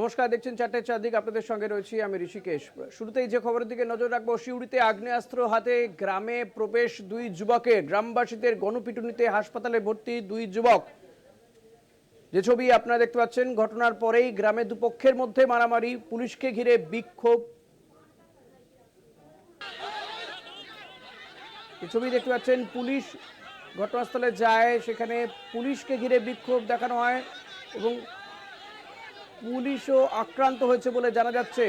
নমস্কার, দেখছেন চারটে চারদিক। আপনাদের সঙ্গে রয়েছি আমি ঋষিকেশ। শুরুতেই যে খবরের দিকে নজর রাখবো, সিউড়িতে আগ্নেয়াস্ত্র হাতে গ্রামে প্রবেশ দুই যুবকের। গ্রামবাসীদের গণপিটুনিতে হাসপাতালে ভর্তি দুই যুবক। যে ছবি আপনারা দেখতে পাচ্ছেন, ঘটনার পরেই গ্রামে দুপক্ষের মধ্যে মারামারি, পুলিশকে ঘিরে বিক্ষোভ। যে ছবি দেখতে পাচ্ছেন, পুলিশ ঘটনাস্থলে যায়, সেখানে পুলিশকে ঘিরে বিক্ষোভ দেখানো হয় এবং পুলিশও আক্রান্ত হয়েছে বলে জানা যাচ্ছে।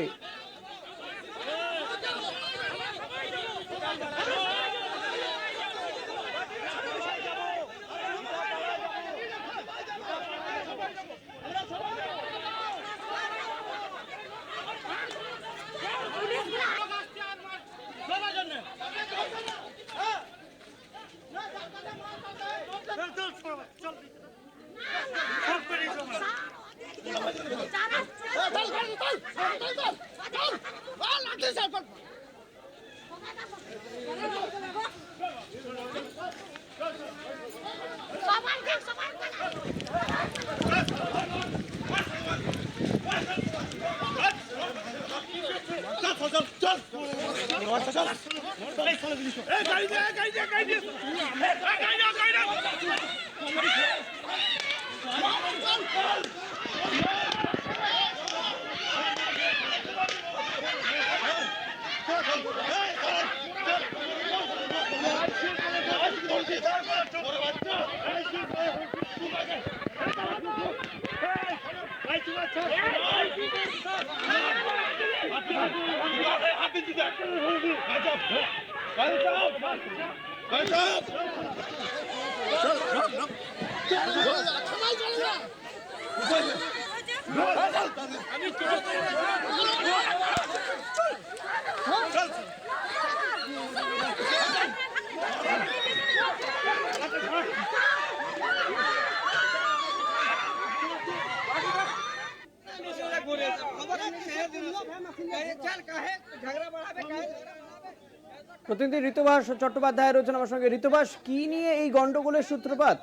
প্রতিনিধি ঋতুবাস চট্টোপাধ্যায় রয়েছেন আমার সঙ্গে। ঋতুবাস, কি নিয়ে এই গন্ডগোলের সূত্রপাত?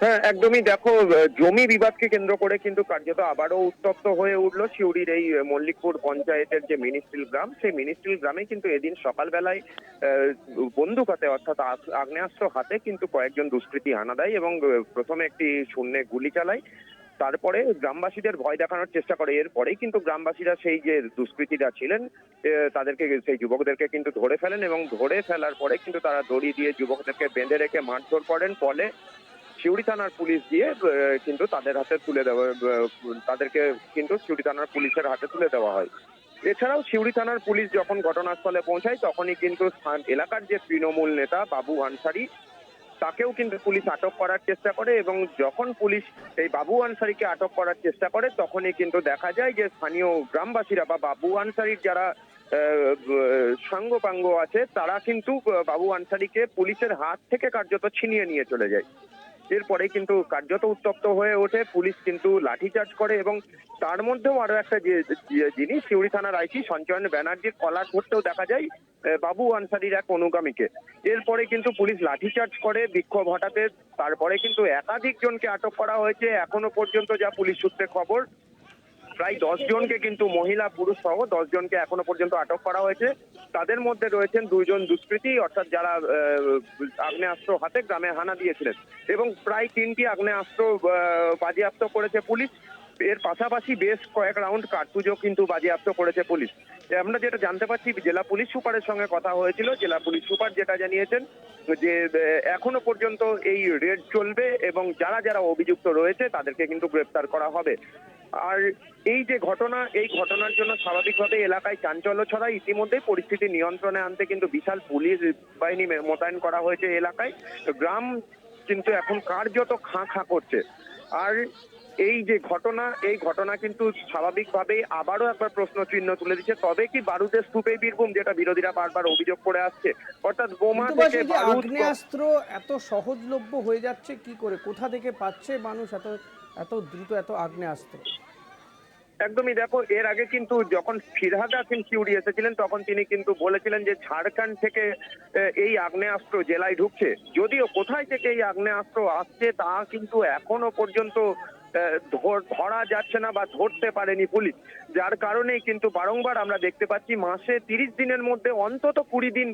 হ্যাঁ, একদমই। দেখো, জমি বিবাদকে কেন্দ্র করে কিন্তু কার্যত আবারও উত্তপ্ত হয়ে উঠলো সিউড়ির এই মল্লিকপুর পঞ্চায়েতের যে মিনিস্ট্রিল গ্রাম, সেই মিনিস্ট্রিল গ্রামে কিন্তু এদিন সকালবেলায় বন্দুক হাতে অর্থাৎ আগ্নেয়াস্ত্র হাতে কিন্তু কয়েকজন দুষ্কৃতী হানা দেয় এবং প্রথমে একটি শূন্যে গুলি চালায়। তারপরে গ্রামবাসীদের ভয় দেখানোর চেষ্টা করে। এরপরেই কিন্তু গ্রামবাসীরা সেই যে দুষ্কৃতীরা ছিলেন তাদেরকে, সেই যুবকদেরকে কিন্তু ধরে ফেলেন এবং ধরে ফেলার পরে কিন্তু তারা দড়ি দিয়ে যুবকদেরকে বেঁধে রেখে মারধর করেন। ফলে সিউড়ি থানার পুলিশ দিয়ে কিন্তু তাদের হাতে তুলে দেওয়া, তাদেরকে কিন্তু সিউড়ি থানার পুলিশের হাতে তুলে দেওয়া হয়। এছাড়াও সিউড়ি থানার পুলিশ যখন ঘটনাস্থলে পৌঁছায় তখনই কিন্তু এলাকার যে তৃণমূল নেতা বাবু আনসারি, তাকেও কিন্তু পুলিশ আটক করার চেষ্টা করে এবং যখন পুলিশ এই বাবু আনসারিকে আটক করার চেষ্টা করে তখনই কিন্তু দেখা যায় যে স্থানীয় গ্রামবাসীরা বা বাবু আনসারির যারা সাঙ্গপাঙ্গ আছে তারা কিন্তু বাবু আনসারিকে পুলিশের হাত থেকে কার্যত ছিনিয়ে নিয়ে চলে যায়। এরপরে কিন্তু কার্যত উত্তপ্ত হয়ে ওঠে, পুলিশ কিন্তু লাঠিচার্জ করে এবং তার মধ্যেও আরো একটা যে জিনিস, সিউড়ি থানার আইসি সঞ্চয়ন ব্যানার্জির কলার ধরতেও দেখা যায় বাবু আনসারির এক অনুগামীকে। এরপরে কিন্তু পুলিশ লাঠিচার্জ করে বিক্ষোভ হটাতে। তারপরে কিন্তু একাধিক জনকে আটক করা হয়েছে। এখনো পর্যন্ত যা পুলিশ সূত্রে খবর, প্রায় 10 জনকে কিন্তু, মহিলা পুরুষ সহ 10 জনকে এখনো পর্যন্ত আটক করা হয়েছে। তাদের মধ্যে রয়েছেন 2 জন দুষ্কৃতী, অর্থাৎ যারা আগ্নেয়াস্ত্র হাতে গ্রামে হানা দিয়েছিলেন এবং প্রায় 3টি আগ্নেয়াস্ত্র বাজেয়াপ্ত করেছে পুলিশ। এর পাশাপাশি বেশ কয়েক রাউন্ড কার্তুজও কিন্তু বাজেয়াপ্ত করেছে পুলিশ। আমরা যেটা জানতে পারছি, জেলা পুলিশ সুপারের সঙ্গে কথা হয়েছিল, জেলা পুলিশ সুপার যেটা জানিয়েছেন যে এখনো পর্যন্ত এই রেড চলবে এবং যারা যারা অভিযুক্ত রয়েছে তাদেরকে কিন্তু গ্রেপ্তার করা হবে। আর এই যে ঘটনা, এই ঘটনার জন্য স্বাভাবিকভাবে এলাকায় চাঞ্চল্য ছড়ায়। ইতিমধ্যেই পরিস্থিতি নিয়ন্ত্রণে আনতে কিন্তু বিশাল পুলিশ বাহিনী মোতায়েন করা হয়েছে এলাকায়। গ্রাম কিন্তু এখন কার্যত খাঁ খাঁ করছে। আর এই যে ঘটনা, এই ঘটনা কিন্তু স্বাভাবিকভাবেই আবারও একবার প্রশ্ন চিহ্ন তুলে দিচ্ছে, তবে কি বারুদের স্তূপে বীরভূম, যেটা বিরোধীরা বারবার অভিযোগ করে আসছে, অর্থাৎ বোমা থেকে বারুদ। আগ্নেয়াস্ত্র এত সহজলভ্য হয়ে যাচ্ছে কি করে? কোথা থেকে পাচ্ছে মানুষ এত এত দ্রুত এত আগ্নেয়াস্ত্র? একদমই। দেখো, এর আগে কিন্তু যখন ফিরহাদ হাকিম সিউড়ি এসেছিলেন তখন তিনি কিন্তু বলেছিলেন যে ঝাড়খণ্ড থেকে এই আগ্নেয়াস্ত্র জেলায় ঢুকছে। যদিও কোথায় থেকে এই আগ্নেয়াস্ত্র আসছে তা কিন্তু এখনো পর্যন্ত ধরা যাচ্ছে না বা ধরতে পারেনি পুলিশ, যার কারণেই কিন্তু বারংবার আমরা দেখতে পাচ্ছি মাসে 30 দিনের মধ্যে অন্তত 20 দিন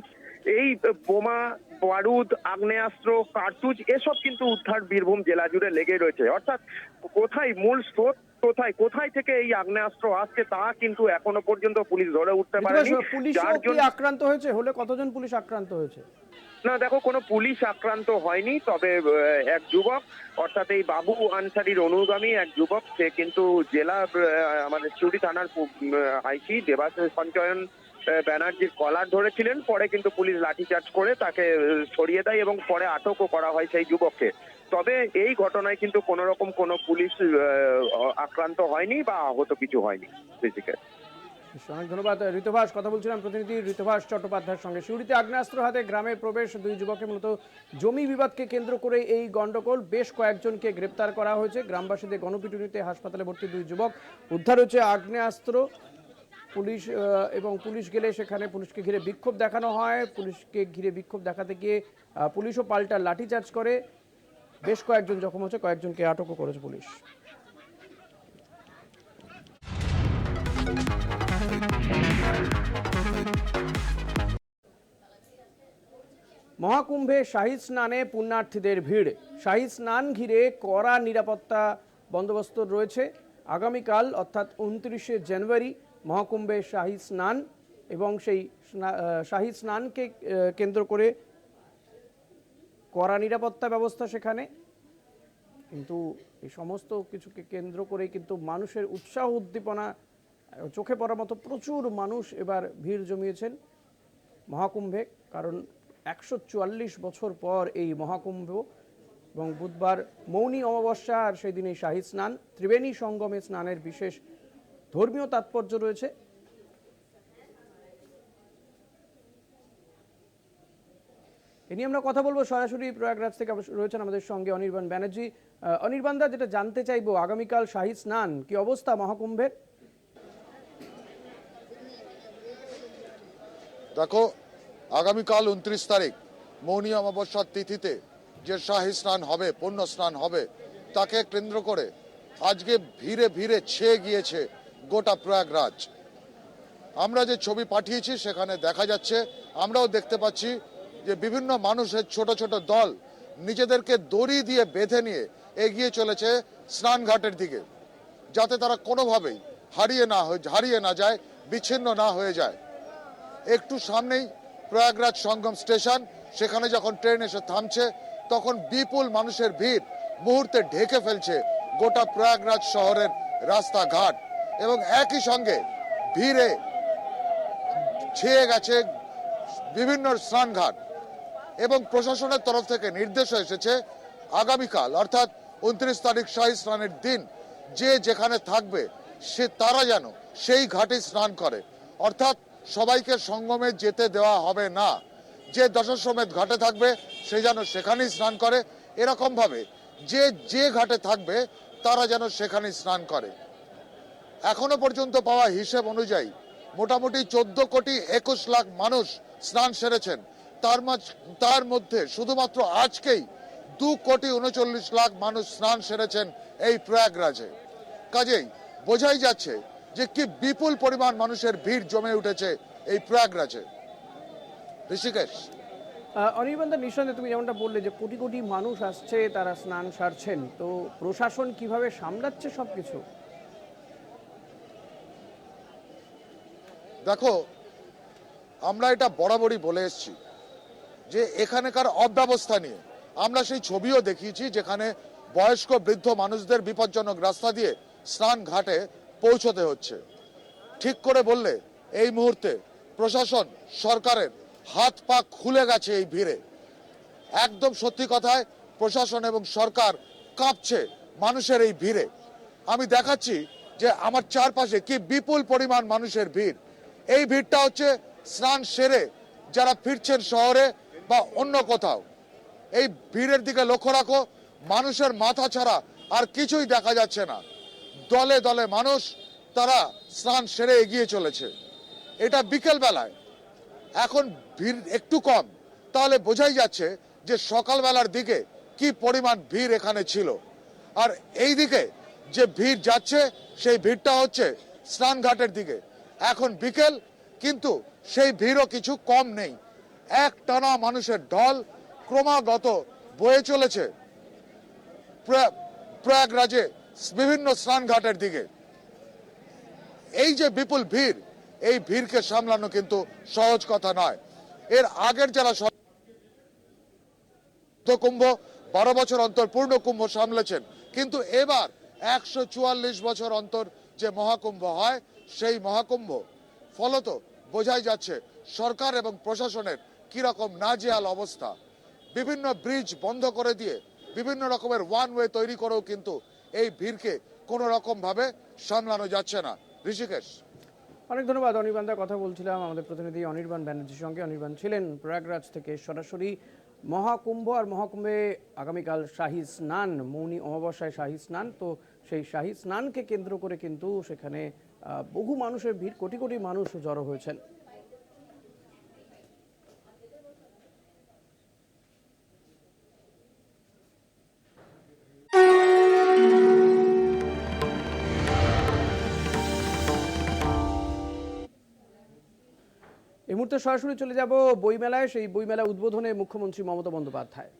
এই বোমা, বারুদ, আগ্নেয়াস্ত্র, কার্তুজ এসব কিন্তু উদ্ধার বীরভূম জেলা জুড়ে লেগে রয়েছে। অর্থাৎ কোথায় মূল স্রোত, কোথায় থেকে এই আগ্নেয়াস্ত্র আসছে তা কিন্তু এখনো পর্যন্ত পুলিশ ধরে উঠতে পারেনি। পুলিশও যার কি জন্য আক্রান্ত হয়েছে? হলে কতজন পুলিশ আক্রান্ত হয়েছে? না, দেখো, কোনো পুলিশ আক্রান্ত হয়নি, তবে এক যুবক, অর্থাৎ এই বাবু আনসারির অনুগামী এক যুবক, সে কিন্তু জেলা আমাদের সিউড়ি থানার আইসি দেবাশিস সঞ্চয়ন ব্যানার্জির কলার ধরেছিলেন। পরে কিন্তু পুলিশ লাঠিচার্জ করে তাকে সরিয়ে দেয় এবং পরে আটকও করা হয় সেই যুবককে। তবে এই ঘটনায় কিন্তু কোনো রকম কোনো পুলিশ আক্রান্ত হয়নি বা আহত কিছু হয়নি। অনেক ধন্যবাদ ঋতুভাস। কথা বলছিলাম প্রতিনিধি ঋতুভাস চট্টোপাধ্যায়ের সঙ্গে। সিউড়িতে আগ্নেয়াস্ত্র হাতে গ্রামে প্রবেশ দুই যুবকের, মূলত জমি বিবাদকে কেন্দ্র করে এই গন্ডগোল। বেশ কয়েকজনকে গ্রেপ্তার করা হয়েছে। গ্রামবাসীদের গণপিটুনিতে হাসপাতালে ভর্তি দুই যুবক। উদ্ধার হয়েছে আগ্নেয়াস্ত্র। পুলিশ এবং পুলিশ গেলে সেখানে পুলিশকে ঘিরে বিক্ষোভ দেখানো হয়। পুলিশকে ঘিরে বিক্ষোভ দেখাতে গিয়ে পুলিশও পাল্টা লাঠিচার্জ করে। বেশ কয়েকজন জখম হয়েছে, কয়েকজনকে আটকও করেছে পুলিশ। মহাকুম্ভে শাহী স্নানে পুণ্যার্থীদের ভিড়। শাহী স্নান ঘিরে কড়া নিরাপত্তা বন্দোবস্ত রয়েছে। আগামীকাল অর্থাৎ 29শে জানুয়ারি মহাকুম্ভে শাহী স্নান এবং সেই শাহী স্নানকে কেন্দ্র করে কড়া নিরাপত্তা ব্যবস্থা সেখানে। কিন্তু এই সমস্ত কিছুকে কেন্দ্র করে কিন্তু মানুষের উৎসাহ উদ্দীপনা চোখে পড়ার মতো প্রচুর মানুষ এবার ভিড় জমিয়েছেন মহাকুম্ভে। কারণ 144 বছর পর এই মহাকুম্ভ এবং বুধবার মৌনী অমাবস্যা, আর সেই দিনে শাহী স্নান, ত্রিবেণী সঙ্গমে স্নানের বিশেষ ধর্মীয় তাৎপর্য রয়েছে। এ নিয়ে আমরা কথা বলবো সরাসরি প্রয়াগরাজ থেকে রয়েছেন আমাদের সঙ্গে অনির্বাণ ব্যানার্জি। অনির্বাণ দা, যেটা জানতে চাইবো, আগামীকাল শাহী স্নান, কি অবস্থা মহাকুম্ভের? দেখো, আগামীকাল 29 তারিখ মৌনী অমাবস্যার তিথিতে যে শাহী স্নান হবে, পুণ্য স্নান হবে, তাকে কেন্দ্র করে আজকে ভিড়ে ভিড়ে ছেয়ে গিয়েছে গোটা প্রয়াগরাজ। আমরা যে ছবি পাঠিয়েছি সেখানে দেখা যাচ্ছে, আমরাও দেখতে পাচ্ছি যে বিভিন্ন মানুষের ছোট ছোট দল নিজেদেরকে দড়ি দিয়ে বেঁধে নিয়ে এগিয়ে চলেছে স্নানঘাটের দিকে, যাতে তারা কোনোভাবেই হারিয়ে না যায়, বিচ্ছিন্ন না হয়ে যায়। একটু সামনেই প্রয়াগরাজ সঙ্গম স্টেশন, সেখানে যখন ট্রেন এসে থামছে তখন বিপুল মানুষের ভিড় মুহূর্তে ঢেকে ফেলছে গোটা প্রয়াগরাজ শহরের রাস্তাঘাট, এবং একই সঙ্গে ভিড়ে ছেয়ে গেছে বিভিন্ন স্নানঘাট। এবং প্রশাসনের তরফ থেকে নির্দেশ এসেছে আগামীকাল অর্থাৎ 29 তারিখ শাহী স্নানের দিন যে যেখানে থাকবে তারা যেন সেই ঘাটে স্নান করে, অর্থাৎ সবাইকে সঙ্গমে যেতে দেওয়া হবে না। যে দশাশ্বমেধ ঘাটে থাকবে সে যেন সেখানেই স্নান করে, এরকম ভাবে যে ঘাটে থাকবে তারা যেন সেখানেই স্নান করে। এখনো পর্যন্ত পাওয়া হিসেব অনুযায়ী মোটামুটি 14,21 লাখ মানুষ স্নান সেরেছেন। তার মধ্যে শুধুমাত্র আজকেই 2,39 লাখ মানুষ স্নান সেরেছেন এই প্রয়াগরাজে। কাজেই বোঝাই যাচ্ছে যে কি বিপুল পরিমাণ মানুষের ভিড় জমে উঠেছে এই প্রয়াগরাজে। ঋষিকেশ। অনির্বাণ, নিঃসন্দেহে তুমি যেমনটা বললে যে কোটি কোটি মানুষ আসছে, তারা স্নান সারছেন, তো প্রশাসন কিভাবে সামলাচ্ছে সবকিছু? দেখো, আমরা এটা বরাবরই বলে এসেছি যে এখানকার অব্যবস্থা নিয়ে আমরা সেই ছবিও দেখিয়েছি, যেখানে বয়স্ক বৃদ্ধ মানুষদের বিপজ্জনক রাস্তা দিয়ে স্নান ঘাটে পৌঁছতে হচ্ছে। ঠিক করে বললে এই মুহূর্তে প্রশাসন, সরকারের হাত পা খুলে গেছে এই ভিড়ে। একদম সত্যি কথায় প্রশাসন এবং সরকার কাঁপছে মানুষের এই ভিড়ে। আমি দেখাচ্ছি যে আমার চারপাশে কি বিপুল পরিমাণ মানুষের ভিড়। এই ভিড়টা হচ্ছে স্নান সেরে যারা ফিরছেন শহরে বা অন্য কোথাও। এই ভিড়ের দিকে লক্ষ্য রাখো, মানুষের মাথা ছাড়া আর কিছুই দেখা যাচ্ছে না। দলে দলে মানুষ তারা স্নান সেরে এগিয়ে চলেছে। এটা বিকেল বেলায়, এখন ভিড় একটু কম, তাহলে বোঝাই যাচ্ছে যে সকালবেলার দিকে কি পরিমাণ ভিড় এখানে ছিল। আর এই দিকে যে ভিড় যাচ্ছে সেই ভিড়টা হচ্ছে স্নানঘাটের দিকে। এখন বিকেল, কিন্তু সেই ভিড়ও কিছু কম নেই। এক টানা মানুষের ঢল ক্রমাগত বয়ে চলেছে প্রয়াগরাজে বিভিন্ন স্নানঘাটের দিকে। এই যে বিপুল ভিড়, এই ভিড়কে সামলানো কিন্তু সহজ কথা নয়। এর আগের যারা কুম্ভ 12 বছর অন্তর পূর্ণ কুম্ভ সামলেছেন, কিন্তু এবার 144 বছর অন্তর যে মহাকুম্ভ হয়, সেই মহাকুম্ভ ফলত বোঝাই যাচ্ছে সরকার এবং প্রশাসনের কিরকম নাজেহাল অবস্থা। বিভিন্ন ব্রিজ বন্ধ করে দিয়ে বিভিন্ন রকমের ওয়ান ওয়ে তৈরি করেও কিন্তু এই ভিড়কে কোনো রকম ভাবে সামলানো যাচ্ছে না। ঋষিকেশ। অনেক ধন্যবাদ অনির্বাণদা। কথা বলছিলাম আমাদের প্রতিনিধি অনির্বাণ ব্যানার্জির সঙ্গে। অনির্বাণ ছিলেন প্রয়াগরাজ থেকে সরাসরি। মহাকুম্ভ আর মহাকুম্ভে আগামীকাল শাহী স্নান, মৌনী অমাবস্যায় শাহী স্নান। তো সেই শাহী স্নানকে কেন্দ্র করে কিন্তু সেখানে বহু মানুষের ভিড়, কোটি কোটি মানুষ জড়ো হয়েছেন। এই মুহূর্তে সরাসরি চলে যাব বইমেলায়। সেই বইমেলা উদ্বোধনে মুখ্যমন্ত্রী মমতা বন্দ্যোপাধ্যায়।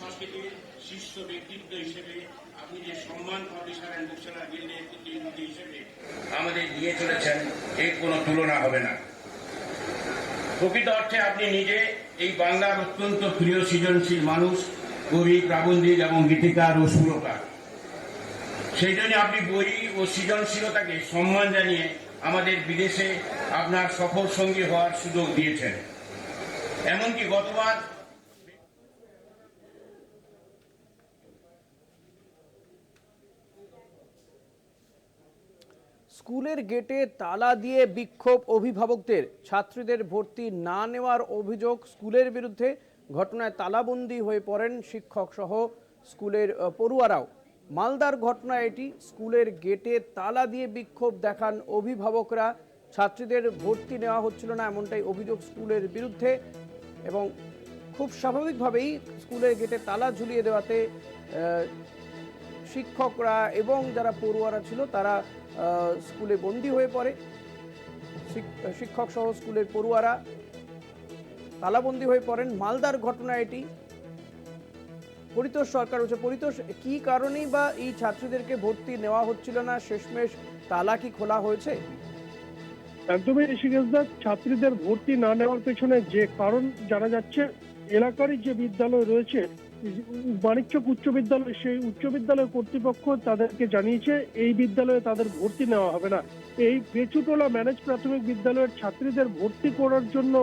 সংস্কৃতির শীর্ষ ব্যক্তিত্ব হিসেবে আপনি যে সম্মান পাবলিশার বুকসেলার গিল্ডের প্রতিনিধি হিসেবে আমাদের দিয়ে চলেছেন, এর কোনো তুলনা হবে না। প্রকৃত অর্থে আপনি নিজে এই বাংলার অত্যন্ত প্রিয় সৃজনশীল মানুষ, কবি, প্রাবন্ধিক এবং গীতিকার ও সুরকার। সেই জন্য আপনি বই ও সৃজনশীলতাকে সম্মান জানিয়ে আমাদের বিদেশে আপনার সফর সঙ্গী হওয়ার সুযোগ দিয়েছেন। এমনকি গতবার স্কুলের গেটে তালা দিয়ে বিক্ষোভ অভিভাবকদের। ছাত্রীদের ভর্তি না নেওয়ার অভিযোগ স্কুলের বিরুদ্ধে। ঘটনায় তালাবন্দি হয়ে পড়েন শিক্ষক সহ স্কুলের পড়ুয়ারাও। মালদার ঘটনা এটি। স্কুলের গেটে তালা দিয়ে বিক্ষোভ দেখান অভিভাবকরা। ছাত্রীদের ভর্তি নেওয়া হচ্ছিল না, এমনটাই অভিযোগ স্কুলের বিরুদ্ধে। এবং খুব স্বাভাবিকভাবেই স্কুলের গেটে তালা ঝুলিয়ে দেওয়াতে শিক্ষকরা এবং যারা পড়ুয়ারা ছিল তারা স্কুলে বন্দী হয়ে পড়ে। শিক্ষক সহ স্কুলের পড়ুয়ারা তালাবন্দী হয়ে পড়েন। মালদার ঘটনা এটি। পরিতোষ সরকার হচ্ছে। পরিতোষ, কি কারণেই বা এই ছাত্রীদেরকে ভর্তি নেওয়া হচ্ছিল না? শেষমেশ তালা কি খোলা হয়েছে? একদমই ঋষিকেশদা, ছাত্রীদের ভর্তি না নেওয়ার পেছনে যে কারণ জানা যাচ্ছে, এলাকারই যে বিদ্যালয় রয়েছে মানিকচক উচ্চ বিদ্যালয়, সেই উচ্চ বিদ্যালয় কর্তৃপক্ষ তাদেরকে জানিয়েছে এই বিদ্যালয়ে তাদের ভর্তি নেওয়া হবে না। এই বেচুটোলা ম্যানেজ প্রাথমিক বিদ্যালয়ের ছাত্রীদের ভর্তি করার জন্য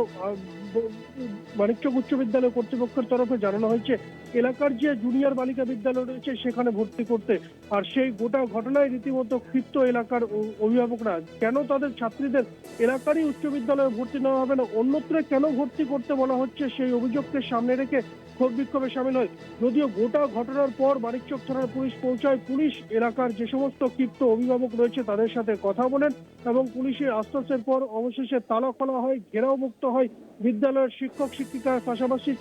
মানিকচক উচ্চ বিদ্যালয় কর্তৃপক্ষের তরফে জানানো হয়েছে এলাকার যে জুনিয়র বালিকা বিদ্যালয় রয়েছে সেখানে ভর্তি করতে। আর সেই গোটা ঘটনায় রীতিমতো ক্ষিপ্ত এলাকার অভিভাবকরা। কেন তাদের ছাত্রীদের এলাকারই উচ্চ বিদ্যালয়ে ভর্তি নেওয়া হবে না, অন্যত্র কেন ভর্তি করতে বলা হচ্ছে, সেই অভিযোগকে সামনে রেখে ক্ষোভ বিক্ষোভে সামিল হয়। যদিও গোটা ঘটনার পর মানিকচক থানার পুলিশ পৌঁছায়। পুলিশ এলাকার যে সমস্ত ক্ষিপ্ত অভিভাবক রয়েছে তাদের সাথে কথা বলেন এবং পুলিশের আশ্বাসের পর অবশেষে তালা খোলা হয়, ঘেরাও মুক্ত হয় বিদ্যালয়ের শিক্ষক শিক্ষিকার পাশাপাশি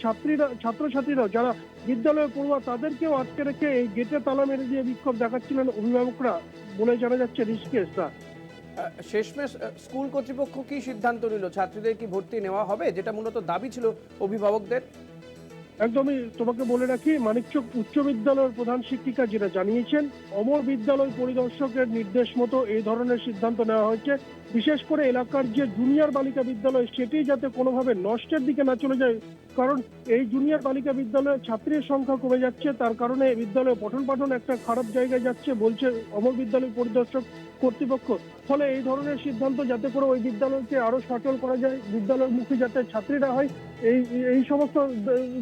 ছাত্রছাত্রীরা যারা বিদ্যালয়ে পড়ুয়া তাদেরকেও আটকে রেখে এই গেটে তালা মেরে দিয়ে বিক্ষোভ দেখাচ্ছিলেন অভিভাবকরা বলে জানা যাচ্ছে। ঋষিকেশদা, শেষমেশ স্কুল কর্তৃপক্ষ কি সিদ্ধান্ত নিল? ছাত্রীদের কি ভর্তি নেওয়া হবে, যেটা মূলত দাবি ছিল অভিভাবকদের? একদমই তোমাকে বলে রাখি, মানিকচক উচ্চ বিদ্যালয়ের প্রধান শিক্ষিকা যেটা জানিয়েছেন, অমর বিদ্যালয় পরিদর্শকের নির্দেশ মতো এই ধরনের সিদ্ধান্ত নেওয়া হয়েছে। বিশেষ করে এলাকার যে জুনিয়র বালিকা বিদ্যালয় সেটি যাতে কোনোভাবে নষ্টের দিকে না চলে যায়, কারণ এই জুনিয়র বালিকা বিদ্যালয়ের ছাত্রীর সংখ্যা কমে যাচ্ছে, তার কারণে বিদ্যালয়ে পঠন পাঠন একটা খারাপ জায়গায় যাচ্ছে বলছে অমর বিদ্যালয় পরিদর্শক কর্তৃপক্ষ। ফলে এই ধরনের সিদ্ধান্ত যাতে করে ওই বিদ্যালয়কে আরো সচল করা যায়, বিদ্যালয়মুখী যাতে ছাত্রীরা হয়, এই সমস্ত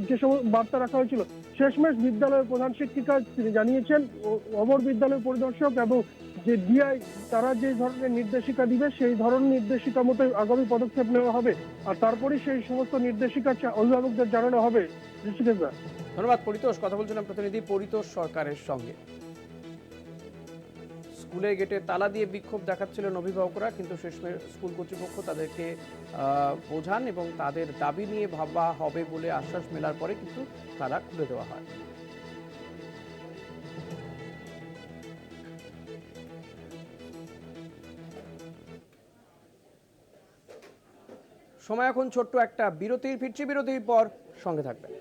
যে সমস্ত বার্তা রাখা হয়েছিল। শেষমেশ বিদ্যালয়ের প্রধান শিক্ষিকা তিনি জানিয়েছেন অমর বিদ্যালয় পরিদর্শক এবং যে ডিআই তারা যে ধরনের নির্দেশিকা দিবে সেই ধরনের নির্দেশিকা মতো আগামী পদক্ষেপ নেওয়া হবে। আর তারপরেই সেই সমস্ত নির্দেশিকা অভিভাবকদের জানানো হবে। ধন্যবাদ পরিতোষ। কথা বলছিলাম প্রতিনিধি পরিতোষ সরকারের সঙ্গে। স্কুলের গেটে তালা দিয়ে বিক্ষোভ দেখাচ্ছিলেন অভিভাবকরা, কিন্তু শেষমেশ স্কুল কর্তৃপক্ষ তাদেরকে বোঝান এবং তাদের দাবি নিয়ে ভাবা হবে বলে আশ্বাস মেলার পরে কিন্তু তালা খুলে দেওয়া হয়। সময় এখন ছোট্ট একটা বিরতির, ফিরছি বিরতির পর, সঙ্গে থাকবেন।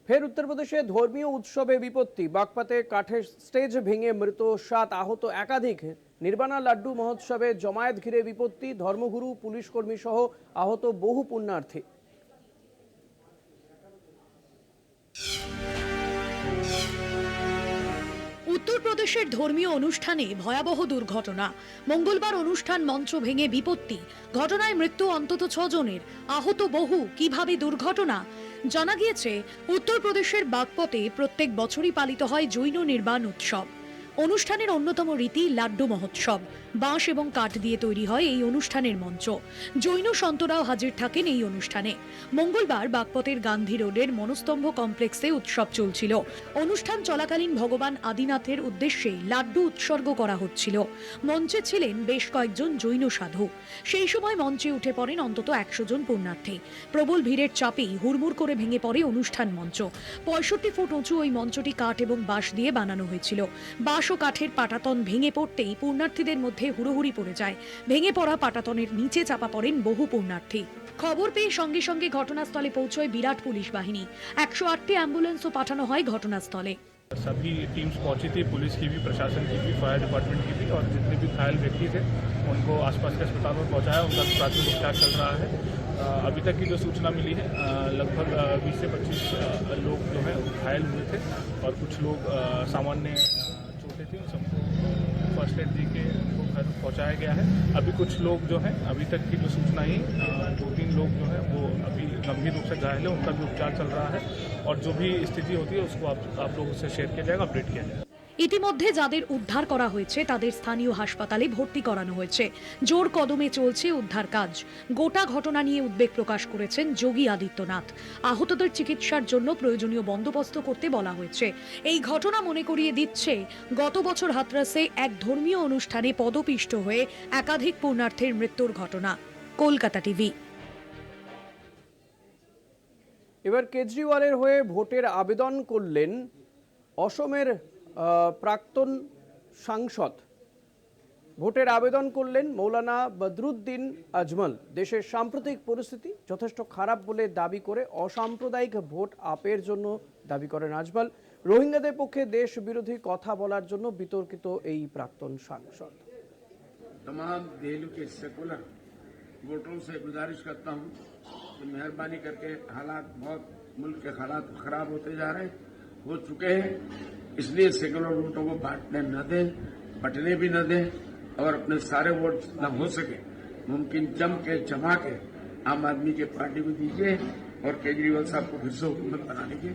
ফের উত্তরপ্রদেশে ধর্মীয় উৎসবে বিপত্তি। বাগপাতে কাঠের স্টেজ ভেঙে মৃত 7, আহত একাধিক। নির্বাণা লাড্ডু মহোৎসবে জমায়েত ঘিরে বিপত্তি। ধর্মগুরু, পুলিশ কর্মী সহ আহত বহু পুণ্যার্থী। উত্তরপ্রদেশের ধর্মীয় অনুষ্ঠানে ভয়াবহ দুর্ঘটনা। মঙ্গলবার অনুষ্ঠান মঞ্চ ভেঙে বিপত্তি। ঘটনায় মৃত্যু অন্তত 6 জনের, আহত বহু। কিভাবে দুর্ঘটনা? জানা গিয়েছে, উত্তরপ্রদেশের বাগপতে প্রত্যেক বছরই পালিত হয় জৈন নির্বাণ উৎসব। অনুষ্ঠানের অন্যতম রীতি লাড্ডু মহোৎসব। বাঁশ এবং কাঠ দিয়ে তৈরি হয় এই অনুষ্ঠানের মঞ্চ। জৈন সন্তরাও হাজির থাকেন এই অনুষ্ঠানে। মঙ্গলবার বাগপতের গান্ধী রোডের মনস্তম্ভ কমপ্লেক্সে উৎসব চলছিল। অনুষ্ঠান চলাকালীন ভগবান আদিনাথের উদ্দেশ্যে লাড্ডু উৎসর্গ করা হচ্ছিল। মঞ্চে ছিলেন বেশ কয়েকজন জৈন সাধু। সেই সময় মঞ্চে উঠে পড়েন অন্তত 100 জন পুণ্যার্থী। প্রবল ভিড়ের চাপেই হুড়মুড় করে ভেঙে পড়ে অনুষ্ঠান মঞ্চ। 65 ফুট উঁচু ওই মঞ্চটি কাঠ এবং বাঁশ দিয়ে বানানো হয়েছিল। বাঁশ ও কাঠের পাটাতন ভেঙে পড়তেই পুণ্যার্থীদের মধ্যে হুড়োহুড়ি পড়ে যায়। ভেঙে পড়া পাটাতনের নিচে চাপা পড়েন বহু পুণ্যার্থী। খবর পেয়ে সঙ্গে সঙ্গে ঘটনাস্থলে পৌঁছয় বিরাট পুলিশ বাহিনী। 108টি অ্যাম্বুলেন্সও পাঠানো হয় ঘটনাস্থলে। सभी टीम्स पहुंची थी, पुलिस की भी, प्रशासन की भी, फायर डिपार्टमेंट की भी, और जितने भी घायल व्यक्ति थे उनको आसपास के अस्पताल में पहुंचाया। उनका प्राथमिक उपचार चल रहा है। अभी तक की जो सूचना मिली है, लगभग 20 से 25 लोग जो हैं घायल हुए थे और कुछ लोग सामान्य चोटें थी, उन सबको फर्स्ट एड दी के उनको घर पहुंचाया गया है। अभी कुछ लोग जो हैं, अभी तक की जो सूचना ही 2-3 लोग जो हैं वो अभी गंभीर रूप से घायल है, उनका भी उपचार चल रहा है और जो भी स्थिति होती है उसको आप लोगों से शेयर किया जाएगा, अपडेट किया जाएगा। ইতিমধ্যে যাদের উদ্ধার করা হয়েছে তাদের স্থানীয় হাসপাতালে ভর্তি করানো হয়েছে। জোর কদমে চলছে উদ্ধার কাজ। গোটা ঘটনা নিয়ে উদ্বেগ প্রকাশ করেছেন যোগী আদিত্যনাথ। আহতদের চিকিৎসার জন্য প্রয়োজনীয় বন্দোবস্ত করতে বলা হয়েছে। এই ঘটনা মনে করিয়ে দিচ্ছে গত বছর হাতরাসে এক ধর্মীয় অনুষ্ঠানে পদপিষ্ট হয়ে একাধিক পুণ্যার্থীর মৃত্যুর ঘটনা। কলকাতা টিভি। এবার কেজরিওয়ালের হয়ে ভোটের আবেদন করলেন অসমের প্রাক্তন সাংসদ। ভোটের আবেদন করলেন মৌলানা বদরুদ্দিন আজমল। দেশের সাম্প্রতিক পরিস্থিতি যথেষ্ট খারাপ বলে দাবি করে অসাম্প্রদায়িক ভোট আপের জন্য দাবি করেন আজমল। রোহিঙ্গাদের পক্ষে দেশ বিরোধী কথা বলার জন্য বিতর্কিত এই প্রাক্তন সাংসদ। तमाम दिल्ली के सेकुलर वोटरों से गुजारिश करता हूं कि मेहरबानी करके हालात बहुत मुल्क के हालात खराब होते जा रहे हैं, हो चुके हैं, इसलिए सेकुलर वोटों को बांटने न दें, बंटने भी न दें और अपने सारे वोट न हो सके मुमकिन जमा के आम आदमी के पार्टी को दीजिए और केजरीवाल साहब को फिर से हुकूमत बनाने के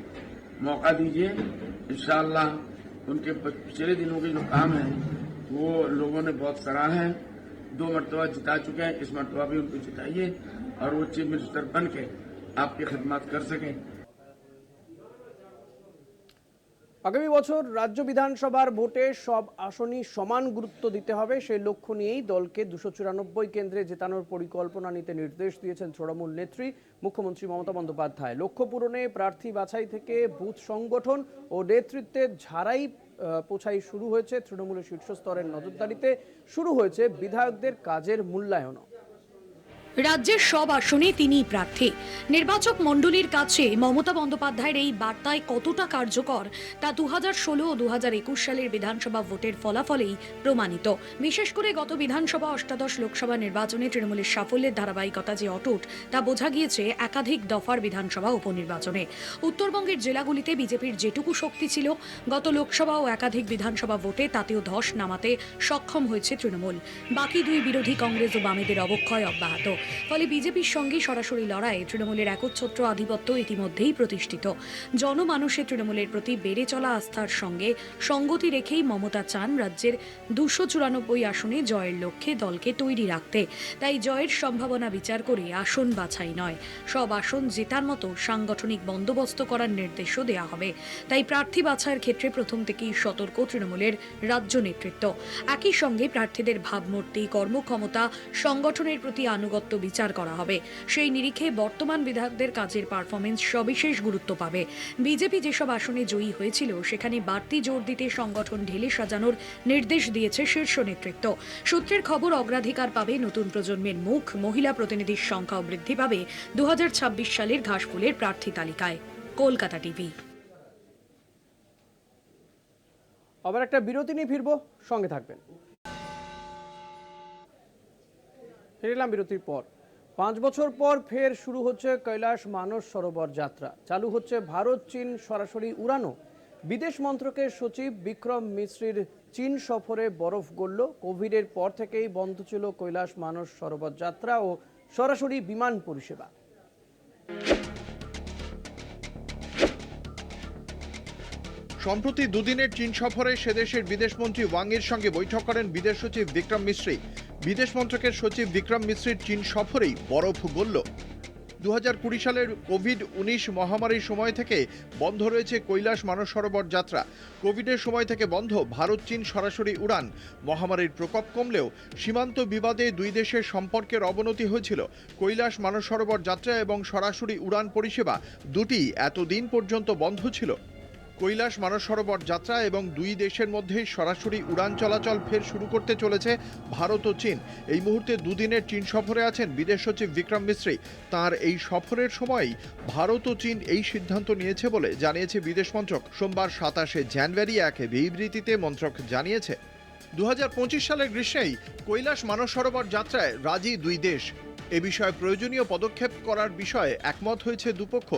मौका दीजिए। इंशाअल्लाह उनके पिछले दिनों के जो काम है वो लोगों ने बहुत सराहा है। 2 मरतबा जिता चुके हैं, इस मरतबा भी उनको जिताइए और वो चीफ मिनिस्टर बन के आपकी खिदमत कर सकें। আগামী বছর রাজ্য বিধানসভার ভোটে সব আসনই সমান গুরুত্ব দিতে হবে, সেই লক্ষ্য নিয়েই দলকে 294 কেন্দ্রে জেতানোর পরিকল্পনা নিতে নির্দেশ দিয়েছেন তৃণমূল নেত্রী মুখ্যমন্ত্রী মমতা বন্দ্যোপাধ্যায়। লক্ষ্য পূরণে প্রার্থী বাছাই থেকে বুথ সংগঠন ও নেতৃত্বের ঝাড়াই পোছাই শুরু হয়েছে। তৃণমূলের শীর্ষস্তরের নজরদারিতে শুরু হয়েছে বিধায়কদের কাজের মূল্যায়নও। রাজ্যের সব আসনে তিনিই প্রার্থী। নির্বাচক মণ্ডলীর কাছে মমতা বন্দ্যোপাধ্যায়ের এই বার্তায় কতটা কার্যকর তা 2016 ও 2021 সালের বিধানসভা ভোটের ফলাফলেই প্রমাণিত। বিশেষ করে গত বিধানসভা অষ্টাদশ লোকসভা নির্বাচনে তৃণমূলের সাফল্যের ধারাবাহিকতা যে অটুট তা বোঝা গিয়েছে একাধিক দফার বিধানসভা উপনির্বাচনে। উত্তরবঙ্গের জেলাগুলিতে বিজেপির যেটুকু শক্তি ছিল গত লোকসভা ও একাধিক বিধানসভা ভোটে তাতেও ধস নামাতে সক্ষম হয়েছে তৃণমূল। বাকি দুই বিরোধী কংগ্রেস ও বামেদের অবক্ষয় অব্যাহত। ফলে বিজেপির সঙ্গে সরাসরি লড়াইয়ে তৃণমূলের একচ্ছত্র আধিপত্য ইতিমধ্যেই প্রতিষ্ঠিত। জনমানুষের তৃণমূলের প্রতি বেড়ে চলা আস্থার সঙ্গে সঙ্গতি রেখেই মমতা চান রাজ্যের 294 আসনে জয়ের লক্ষ্যে দলকে তৈরি রাখতে। তাই জয়ের সম্ভাবনা বিচার করে আসন বাছাই নয়, সব আসন জেতার মতো সাংগঠনিক বন্দোবস্ত করার নির্দেশও দেওয়া হবে। তাই প্রার্থী বাছাইয়ের ক্ষেত্রে প্রথম থেকেই সতর্ক তৃণমূলের রাজ্য নেতৃত্ব। একই সঙ্গে প্রার্থীদের ভাবমূর্তি, কর্মক্ষমতা, সংগঠনের প্রতি আনুগত্য বিচার করা হবে। সেই নিরিখে বর্তমান বিধায়কদের কাজের পারফরমেন্স সবিশেষ গুরুত্ব পাবে। বিজেপি যেসব আসনে জয়ী হয়েছিল সেখানে বাড়তি জোর দিতে সংগঠন ঢেলে সাজানোর নির্দেশ দিয়েছে শীর্ষ নেতৃত্ব। সূত্রের খবর, অগ্রাধিকার পাবে নতুন প্রজন্মের মুখ, মহিলা প্রতিনিধির সংখ্যাও বৃদ্ধি পাবে 2026 সালের ঘাসফুলের প্রার্থী তালিকায়। কলকাতা টিভি। আবার একটা বিরতি নিয়ে ফিরবো, সঙ্গে থাকবেন। ফিরে এলাম বিরতির পর। 5 বছর পর ফের শুরু হচ্ছে কৈলাস মানস সরোবর যাত্রা। চালু হচ্ছে ভারত চীন সরাসরি উড়ানো। বিদেশ মন্ত্রকের সচিব বিক্রম মিশ্রির চীন সফরে বরফ গড়ল। কোভিডের পর থেকেই বন্ধ ছিল কৈলাস মানস সরোবর যাত্রা ও সরাসরি বিমান পরিষেবা। সম্প্রতি দুদিনের চীন সফরে সেদেশের বিদেশমন্ত্রী ওয়াংয়ের সঙ্গে বৈঠক করেন বিদেশ সচিব বিক্রম মিশ্রি। বিদেশ মন্ত্রকের সচিব বিক্রম মিশ্রির চীন সফরেই বরফ গলল। 2020 সালের কোভিড-19 মহামারীর সময় থেকে বন্ধ রয়েছে কৈলাস মানস সরোবর যাত্রা। কোভিডের সময় থেকে বন্ধ ভারত চীন সরাসরি উড়ান। মহামারীর প্রকোপ কমলেও সীমান্ত বিবাদে দুই দেশের সম্পর্কের অবনতি হয়েছিল। কৈলাস মানস সরোবর যাত্রা এবং সরাসরি উড়ান পরিষেবা দুটি এতদিন পর্যন্ত বন্ধ ছিল। কৈলাস মানস সরোবর যাত্রা এবং দুই দেশের মধ্যে সরাসরি উড়ান চলাচল ফের শুরু করতে চলেছে ভারত ও চীন। এই মুহূর্তে দুদিনের চীন সফরে আছেন বিদেশ সচিব বিক্রম মিশ্রি। তাঁর এই সফরের সময়ই ভারত ও চীন এই সিদ্ধান্ত নিয়েছে বলে জানিয়েছে বিদেশ মন্ত্রক। সোমবার 27 জানুয়ারি এক বিবৃতিতে মন্ত্রক জানিয়েছে, 2025 সালের গ্রীষ্মেই কৈলাস মানস সরোবর যাত্রায় রাজি দুই দেশ। এ বিষয়ে প্রয়োজনীয় পদক্ষেপ করার বিষয়ে একমত হয়েছে দুপক্ষ।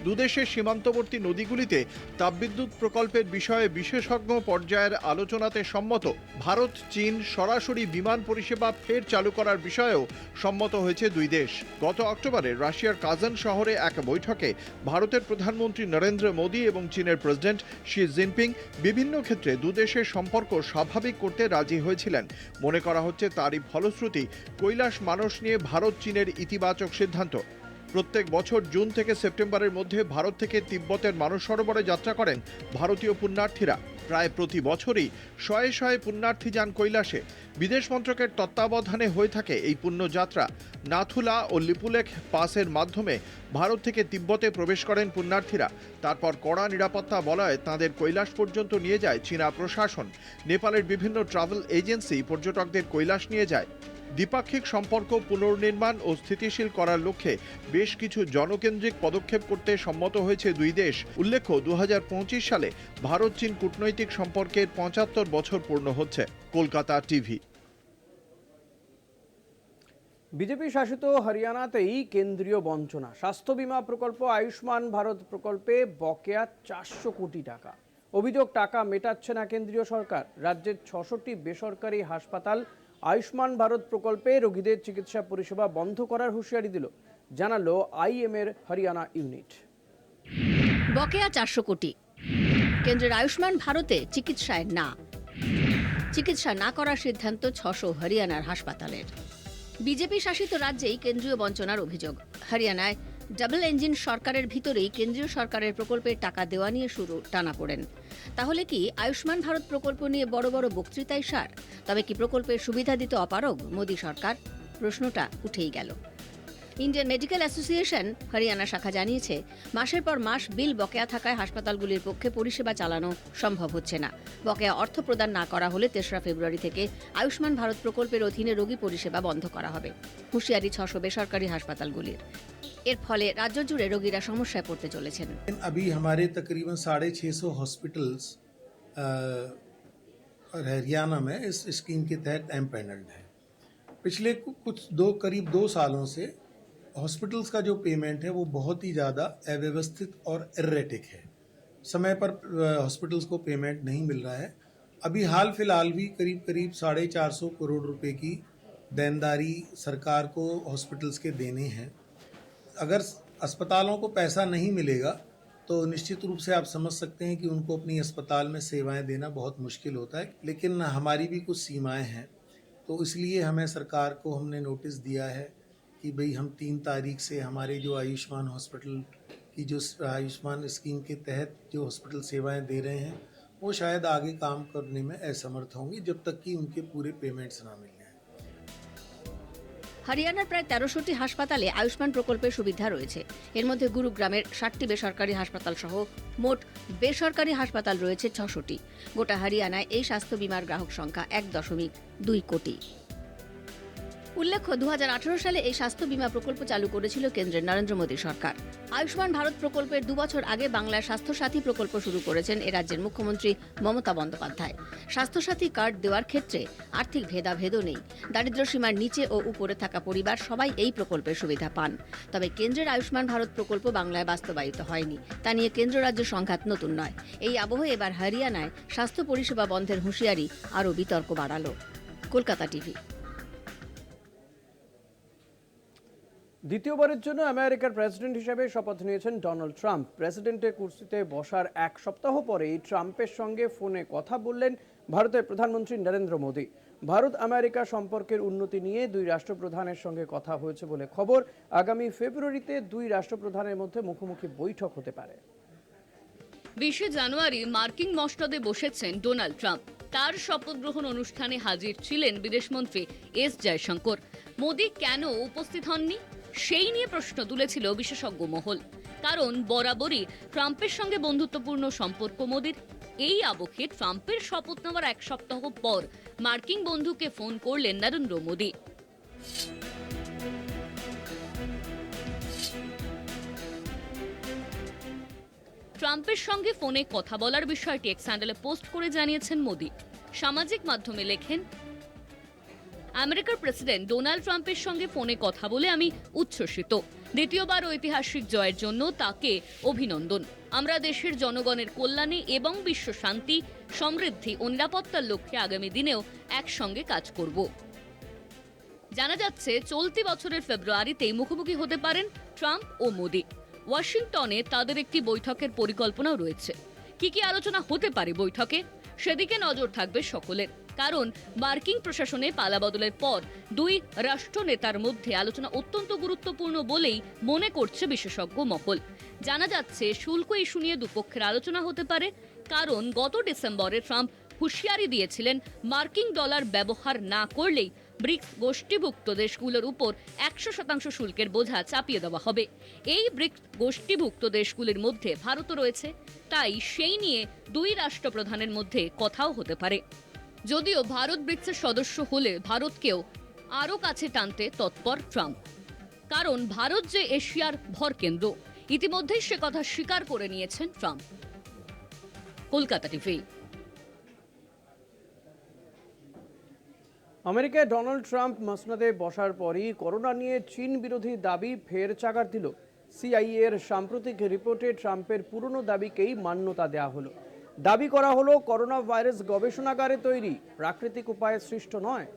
দুদেশের সীমান্তবর্তী নদীগুলিতে তাপবিদ্যুৎ প্রকল্পের বিষয়ে বিশেষজ্ঞ পর্যায়ের আলোচনাতে সম্মত। ভারত চীন সরাসরি বিমান পরিষেবা ফের চালু করার বিষয়েও সম্মত হয়েছে দুই দেশ। গত অক্টোবরে রাশিয়ার কাজান শহরে এক বৈঠকে ভারতের প্রধানমন্ত্রী নরেন্দ্র মোদী এবং চীনের প্রেসিডেন্ট শি জিনপিং বিভিন্ন ক্ষেত্রে দুদেশের সম্পর্ক স্বাভাবিক করতে রাজি হয়েছিলেন। মনে করা হচ্ছে তারই ফলশ্রুতি কৈলাস মানস নিয়ে ভারত চীনের ইতিবাচক সিদ্ধান্ত। প্রত্যেক বছর জুন থেকে সেপ্টেম্বরের মধ্যে ভারত থেকে তিব্বতের মানস সরোবরে যাত্রা করেন ভারতীয় পুণ্যার্থীরা। প্রায় প্রতি বছরই শয়ে শয়ে পুণ্যার্থী যান কৈলাসে। বিদেশ মন্ত্রকের তত্ত্বাবধানে হয়ে থাকে এই পুণ্যযাত্রা। নাথুলা ও লিপুলেখ পাসের মাধ্যমে ভারত থেকে তিব্বতে প্রবেশ করেন পুণ্যার্থীরা। তারপর কড়া নিরাপত্তা বলয়ে তাঁদের কৈলাস পর্যন্ত নিয়ে যায় চীনা প্রশাসন। নেপালের বিভিন্ন ট্রাভেল এজেন্সি পর্যটকদের কৈলাস নিয়ে যায়। দ্বিপাক্ষিক সম্পর্ক পুনর্নির্মাণ ও স্থিতিশীল করার লক্ষ্যে বেশ কিছু জনকেন্দ্রিক পদক্ষেপ করতে সম্মত হয়েছে দুই দেশ। উল্লেখ্য, 2025 সালে ভারত চীন কূটনৈতিক সম্পর্কের 75 বছর পূর্ণ হচ্ছে। কলকাতা টিভি। বিজেপি শাসিত হরিয়ানাতেই কেন্দ্রীয় বঞ্চনা। স্বাস্থ্য বীমা প্রকল্প আয়ুষ্মান ভারত প্রকল্পে বকেয়া 400 কোটি টাকা। অভিযোগ, টাকা মেটাচ্ছে না কেন্দ্রীয় সরকার। রাজ্যের 66টি বেসরকারি হাসপাতাল আয়ুষ্মান ভারত প্রকল্পে রোগীদের চিকিৎসা পরিষেবা বন্ধ করার হুঁশিয়ারি দিল, জানালো আইএমএর হরিয়ানা ইউনিট। বকেয়া 400 কোটি। কেন্দ্রের আয়ুষ্মান ভারতে চিকিৎসা না করার সিদ্ধান্ত 600 হরিয়ানার হাসপাতালের। বিজেপি শাসিত রাজ্যেই কেন্দ্রীয় বঞ্চনার অভিযোগ। হরিয়ানায় ডাবল ইঞ্জিন সরকারের ভিতরেই কেন্দ্রীয় সরকারের প্রকল্পের টাকা দেওয়া নিয়ে শুরু টানাপোড়েন। তাহলে কি আয়ুষ্মান ভারত প্রকল্প নিয়ে বড় বড় বক্তৃতাই সার? তবে কি প্রকল্পের সুবিধা দিতে অপারগ মোদী সরকার? প্রশ্নটা উঠেই গেল। ইন্ডিয়ান মেডিকেল অ্যাসোসিয়েশন হরিয়ানা শাখা জানিয়েছে, মাসের পর মাস বিল বকেয়া থাকায় হাসপাতালগুলির পক্ষে পরিষেবা চালানো সম্ভব হচ্ছে না। বকেয়া অর্থ প্রদান না করা হলে 3রা ফেব্রুয়ারি থেকে আয়ুষ্মান ভারত প্রকল্পের অধীনে রোগী পরিষেবা বন্ধ করা হবে। হুঁশিয়ারি 600 বেসরকারি হাসপাতালগুলির। এর ফলে রাজ্য জুড়ে রোগীরা সমস্যায় পড়তে চলেছেন। अभी हमारे तकरीबन 650 हॉस्पिटल्स हरियाणा में इस स्कीम के तहत एम्पैनल्ड है। पिछले करीब 2 सालों से हॉस्पिटल्स का जो पेमेंट है वो बहुत ही ज़्यादा अव्यवस्थित और इरेटिक है। समय पर हॉस्पिटल्स को पेमेंट नहीं मिल रहा है। अभी हाल फिलहाल भी करीब 450 करोड़ रुपए की देनदारी सरकार को हॉस्पिटल्स के देने हैं। अगर अस्पतालों को पैसा नहीं मिलेगा तो निश्चित रूप से आप समझ सकते हैं कि उनको अपनी अस्पताल में सेवाएं देना बहुत मुश्किल होता है, लेकिन हमारी भी कुछ सीमाएं हैं। तो इसलिए हमें सरकार को हमने नोटिस दिया है कि भाई हम 3 तारीख से हमारे जो आयुष्मान हॉस्पिटल की जो आयुष्मान स्कीम के तहत जो हॉस्पिटल सेवाएं दे रहे हैं वो शायद आगे काम करने में असमर्थ होंगे जब तक कि उनके पूरे पेमेंट्स ना मिल जाएं। হরিয়ানার প্রায় ১৩০০টি হাসপাতালে আয়ুষ্মান প্রকল্পের সুবিধা রয়েছে। এর মধ্যে গুরুগ্রামের ৬০টি বেসরকারি হাসপাতাল সহ মোট বেসরকারি হাসপাতাল রয়েছে ৬০০টি। গোটা হরিয়ানায় এই স্বাস্থ্য বীমার গ্রাহক সংখ্যা ১.২ কোটি। উল্লেখ্য ২০১৮ সালে এই স্বাস্থ্য বীমা প্রকল্প চালু করেছিল কেন্দ্রের নরেন্দ্র মোদী সরকার। আয়ুষ্মান ভারত প্রকল্পের ২ বছর আগে বাংলার স্বাস্থ্যসাথী প্রকল্প শুরু করেছেন এ রাজ্যের মুখ্যমন্ত্রী মমতা বন্দ্যোপাধ্যায়। স্বাস্থ্যসাথী কার্ড দেওয়ার ক্ষেত্রে আর্থিক ভেদাভেদও নেই। দারিদ্র্য সীমার নিচে ও উপরে থাকা পরিবার সবাই এই প্রকল্পের সুবিধা পান। তবে কেন্দ্রের আয়ুষ্মান ভারত প্রকল্প বাংলায় বাস্তবায়িত হয়নি। তা নিয়ে কেন্দ্র রাজ্য সংঘাত নতুন নয়। এই আবহে এবার হরিয়ানায় স্বাস্থ্য পরিষেবা বন্ধের হুঁশিয়ারি আরও বিতর্ক বাড়ালো। কলকাতা টিভি। দ্বিতীয়বারের জন্য আমেরিকার প্রেসিডেন্ট হিসেবে শপথ নিয়েছেন ডোনাল্ড ট্রাম্প। প্রেসিডেন্টের কুর্সিতে বসার 1 সপ্তাহ পরেই ট্রাম্পের সঙ্গে ফোনে কথা বললেন ভারতের প্রধানমন্ত্রী নরেন্দ্র মোদী। ভারত আমেরিকা সম্পর্কের উন্নতি নিয়ে 2 রাষ্ট্রপ্রধানের সঙ্গে কথা হয়েছে বলে খবর। আগামী ফেব্রুয়ারিতে 2 রাষ্ট্রপ্রধানের মধ্যে মুখোমুখি বৈঠক হতে পারে। 20 জানুয়ারি মার্কিন মসনদে বসেছেন ডোনাল্ড ট্রাম্প। তার শপথ গ্রহণ অনুষ্ঠানে হাজির ছিলেন বিদেশমন্ত্রী এস জয়শঙ্কর। মোদী কেন উপস্থিত হননি সেই নিয়ে প্রশ্ন তুলেছিল বিশেষজ্ঞ মহল। কারণ বরাবরই ট্রাম্পের সঙ্গে বন্ধুত্বপূর্ণ সম্পর্ক মোদীর। এই আবহে ট্রাম্পের শপথ নেওয়ার 1 সপ্তাহ পর মার্কিন বন্ধুকে ফোন করলেন নরেন্দ্র মোদী। ট্রাম্পের সঙ্গে ফোনে কথা বলার বিষয়টি এক্স হ্যান্ডেলে পোস্ট করে জানিয়েছেন মোদী। সামাজিক মাধ্যমে লেখেন, আমেরিকার প্রেসিডেন্ট ডোনাল্ড ট্রাম্পের সঙ্গে ফোনে কথা বলে আমি উচ্ছ্বসিত। দ্বিতীয়বার ঐতিহাসিক জয়ের জন্য তাকে অভিনন্দন। আমরা দেশের জনগণের কল্যাণে এবং বিশ্ব শান্তি, সমৃদ্ধি ও নিরাপত্তার লক্ষ্যে আগামী দিনেও একসঙ্গে কাজ করব। জানা যাচ্ছে চলতি বছরের ফেব্রুয়ারিতেই মুখোমুখি হতে পারেন ট্রাম্প ও মোদী। ওয়াশিংটনে তাদের একটি বৈঠকের পরিকল্পনাও রয়েছে। কি আলোচনা হতে পারে বৈঠকে সেদিকে নজর থাকবে সকলের। কারণ মার্কিন প্রশাসনে পালাবদলের পর 2 রাষ্ট্রনেতার মধ্যে আলোচনা অত্যন্ত গুরুত্বপূর্ণ বলেই মনে করছে বিশেষজ্ঞ মহল। জানা যাচ্ছে শুল্ক ইস্যু নিয়ে দুপক্ষের আলোচনা হতে পারে। কারণ গত ডিসেম্বরে ট্রাম্প হুঁশিয়ারি দিয়েছিলেন মার্কিন ডলার ব্যবহার না করলেই ব্রিক্স গোষ্ঠীভুক্ত দেশগুলোর উপর 100% শুল্কের বোঝা চাপিয়ে দেওয়া হবে। এই ব্রিক্স গোষ্ঠীভুক্ত দেশগুলির মধ্যে ভারতও রয়েছে। তাই সেই নিয়ে 2 রাষ্ট্রপ্রধানের মধ্যে কথাও হতে পারে। যদিও ভারত ব্রিক্সের সদস্য হলে ভারতকেও আরও কাছে টানতে তৎপর ট্রাম্প। কারণ ভারত যে এশিয়ার ভরকেন্দ্র, ইতিমধ্যেই সে কথা স্বীকার করে নিয়েছেন ট্রাম্প। কলকাতা টিভি। আমেরিকায় ডোনাল্ড ট্রাম্প মসনদে বসার পরই করোনা নিয়ে চীন বিরোধী দাবি ফের চাগার দিল। সিআইএ এর সাম্প্রতিক রিপোর্টে ট্রাম্পের পুরনো দাবিকেই মান্যতা দেওয়া হলো। দাবি করা হলো করোনা ভাইরাস গবেষণাগারে তৈরি, প্রাকৃতিক উপায়ে সৃষ্ট নয়।